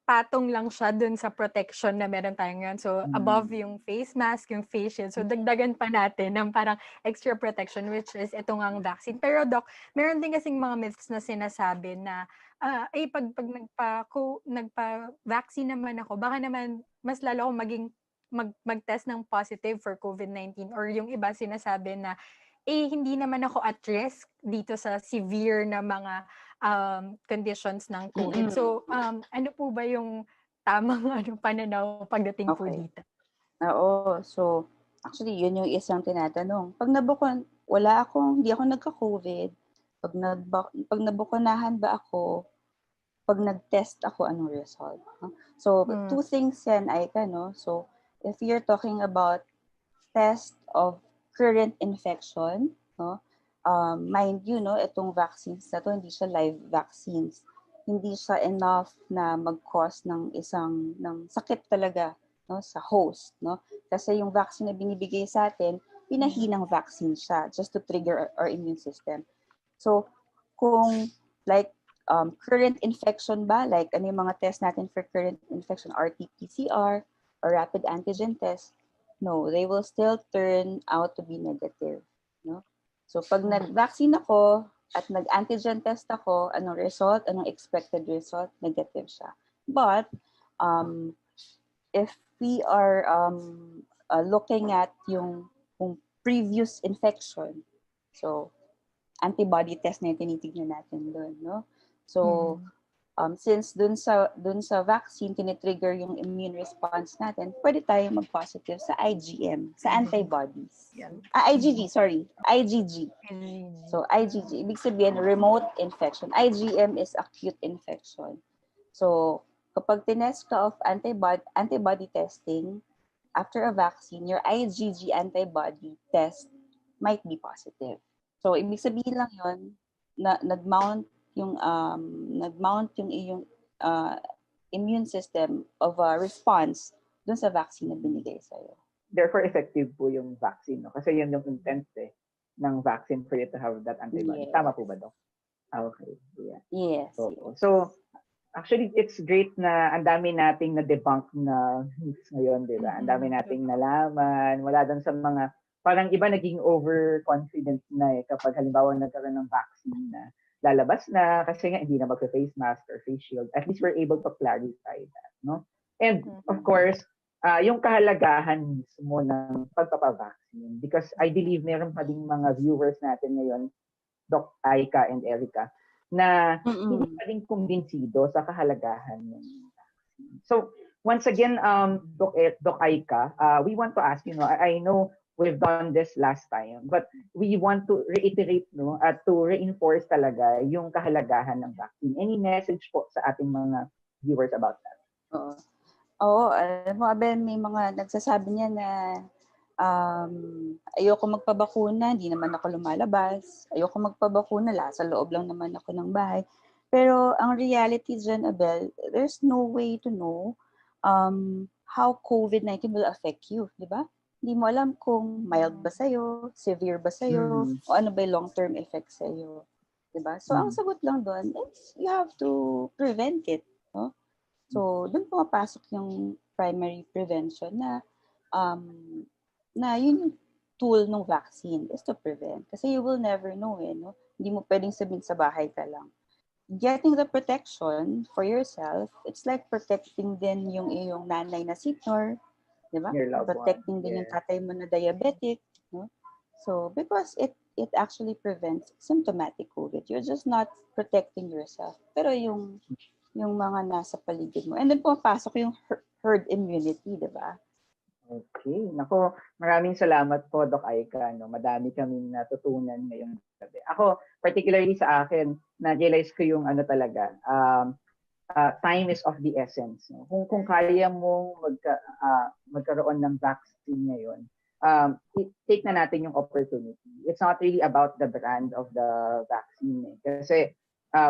patong lang siya dun sa protection na meron tayo ngayon. So, above yung face mask, yung face shield. So, dagdagan pa natin ng parang extra protection, which is itong ang vaccine. Pero, Doc, meron din kasing mga myths na sinasabi na, pag nagpa-vaccine naman ako, baka naman mas lalo akong mag-test ng positive for COVID-19. Or yung iba sinasabi na, hindi naman ako at risk dito sa severe na mga conditions ng COVID. So, ano po ba yung tamang pananaw pagdating po dito? Oo. So, actually, yun yung isang tinatanong. Pag hindi ako nagka-COVID. Pag nabukunahan ba ako, pag nag-test ako, anong result? So, two things yan, Aika, no? So, if you're talking about test of current infection, no? Mind you, no, itong vaccines na to, hindi siya live vaccines. Hindi siya enough na mag-cause ng sakit talaga, no, sa host, no? Kasi yung vaccine na binibigay sa atin, pinahinang vaccine siya just to trigger our immune system. So, kung like current infection ba, like ano yung mga test natin for current infection, RT-PCR or rapid antigen test, no, they will still turn out to be negative, no? So, pag nag-vaccine ako at nag-antigen test ako, anong result, anong expected result, negative siya. But, if we are looking at yung previous infection, so, antibody test na yung tinitignan natin doon, no? So, since dun sa vaccine, tinitrigger yung immune response natin, pwede tayo mag-positive sa IgM, sa antibodies. IgG. So, IgG, ibig sabihin, remote infection. IgM is acute infection. So, kapag tinest ka of antibody testing, after a vaccine, your IgG antibody test might be positive. So, ibig sabihin lang yun, na nag-mount yung iyong immune system of a response dun sa vaccine na binigay sa'yo. Therefore, effective po yung vaccine, no? Kasi yun yung intent ng vaccine for you to have that antibody. Yes. Tama po ba, Doc? Okay. Yeah. Yes. So, actually, it's great na ang dami nating na-debunk na ngayon, di ba? Ang dami nating nalaman. Wala dun sa mga, parang iba naging overconfident na kapag halimbawa nagkaroon ng vaccine na lalabas na kasi nga hindi na magpa-face mask or face shield. At least we're able to clarify that, no? And of course, yung kahalagahan mismo ng pagpapavaccine, because I believe meron pa ding mga viewers natin ngayon, Doc Aika and Erica, na hindi pa rin kumbinsido sa kahalagahan ng vaccine. So, once again, Doc Aika, we want to ask, I know we've done this last time, but we want to reiterate, no, at to reinforce talaga yung kahalagahan ng vaccine. Any message po sa ating mga viewers about that? Oo, alam mo, Aben, may mga nagsasabi niya na ayoko magpabakuna, hindi naman ako lumalabas. Ayoko magpabakuna, sa loob lang naman ako ng bahay. Pero ang reality dyan, Abel, there's no way to know how COVID-19 will affect you, di ba? Hindi mo alam kung mild ba sa'yo, severe ba sa'yo, o ano ba yung long-term effect sa'yo. Diba? So, ang sagot lang doon is you have to prevent it. No? So, doon pumapasok yung primary prevention na yun yung tool ng vaccine is to prevent. Kasi you will never know no? Hindi mo pwedeng sabihin sa bahay ka lang. Getting the protection for yourself, it's like protecting din yung iyong nanay na senior, diba? Protecting din yung tatay mo na diabetic, no? So, because it actually prevents symptomatic COVID. You're just not protecting yourself. Pero yung mga nasa paligid mo. And then pumapasok yung herd immunity, diba? Okay. Nako, maraming salamat po, Doc Aika. No? Madami kaming natutunan ngayong gabi. Ako, particularly sa akin, na-realize ko yung ano talaga, time is of the essence. No? Kung kaya mong magkaroon ng vaccine ngayon, take na natin yung opportunity. It's not really about the brand of the vaccine. Kasi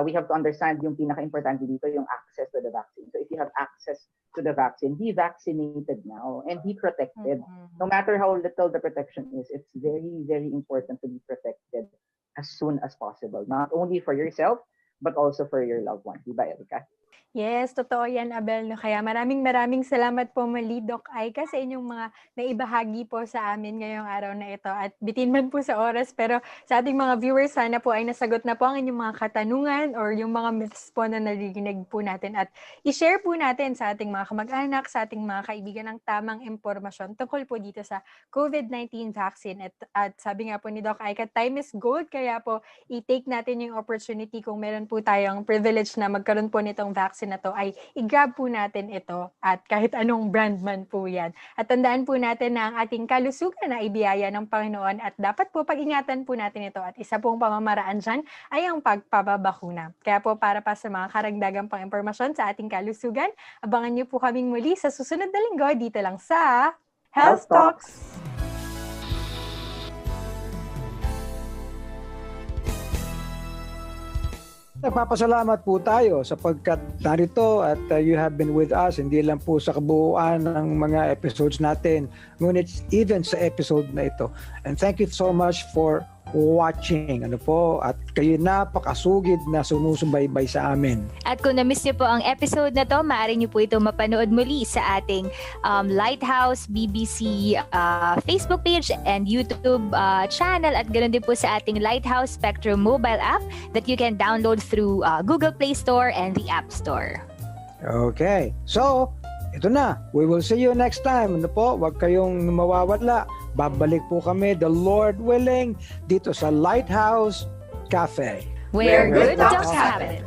we have to understand yung pinaka-importante dito, yung access to the vaccine. So if you have access to the vaccine, be vaccinated now and be protected. No matter how little the protection is, it's very, very important to be protected as soon as possible. Not only for yourself, but also for your loved one. Diba, Erica? Yes, totoo yan, Abel. No? Kaya maraming salamat po muli, Doc Aika, sa inyong mga naibahagi po sa amin ngayong araw na ito. At bitin man po sa oras, pero sa ating mga viewers, sana po ay nasagot na po ang inyong mga katanungan or yung mga myths po na narinig po natin. At i-share po natin sa ating mga kamag-anak, sa ating mga kaibigan ng tamang impormasyon tungkol po dito sa COVID-19 vaccine. At sabi nga po ni Doc Aika, time is gold. Kaya po, i-take natin yung opportunity kung meron po tayong privilege na magkaroon po nitong vaccine na to, ay i-grab po natin ito at kahit anong brand man po yan. At tandaan po natin na ang ating kalusugan na ibiyaya ng Panginoon at dapat po pag-ingatan po natin ito at isa pong pamamaraan dyan ay ang pagpapabakuna. Kaya po para pa sa mga karagdagang pang impormasyon sa ating kalusugan, abangan niyo po kaming muli sa susunod na linggo dito lang sa Health Talks! Nagpapasalamat po tayo sapagkat narito at you have been with us, hindi lang po sa kabuuan ng mga episodes natin, ngunit even sa episode na ito. And thank you so much for watching. At kayo napakasugid na sumusubaybay sa amin. At kung na-miss niyo po ang episode na to, maaari niyo po ito mapanood muli sa ating Lighthouse BBC Facebook page and YouTube channel at ganoon din po sa ating Lighthouse Spectrum mobile app that you can download through Google Play Store and the App Store. Okay. So, ito na. We will see you next time. Huwag kayong mawawala. Babalik po kami, the Lord willing, dito sa Lighthouse Cafe. Where good talks happen.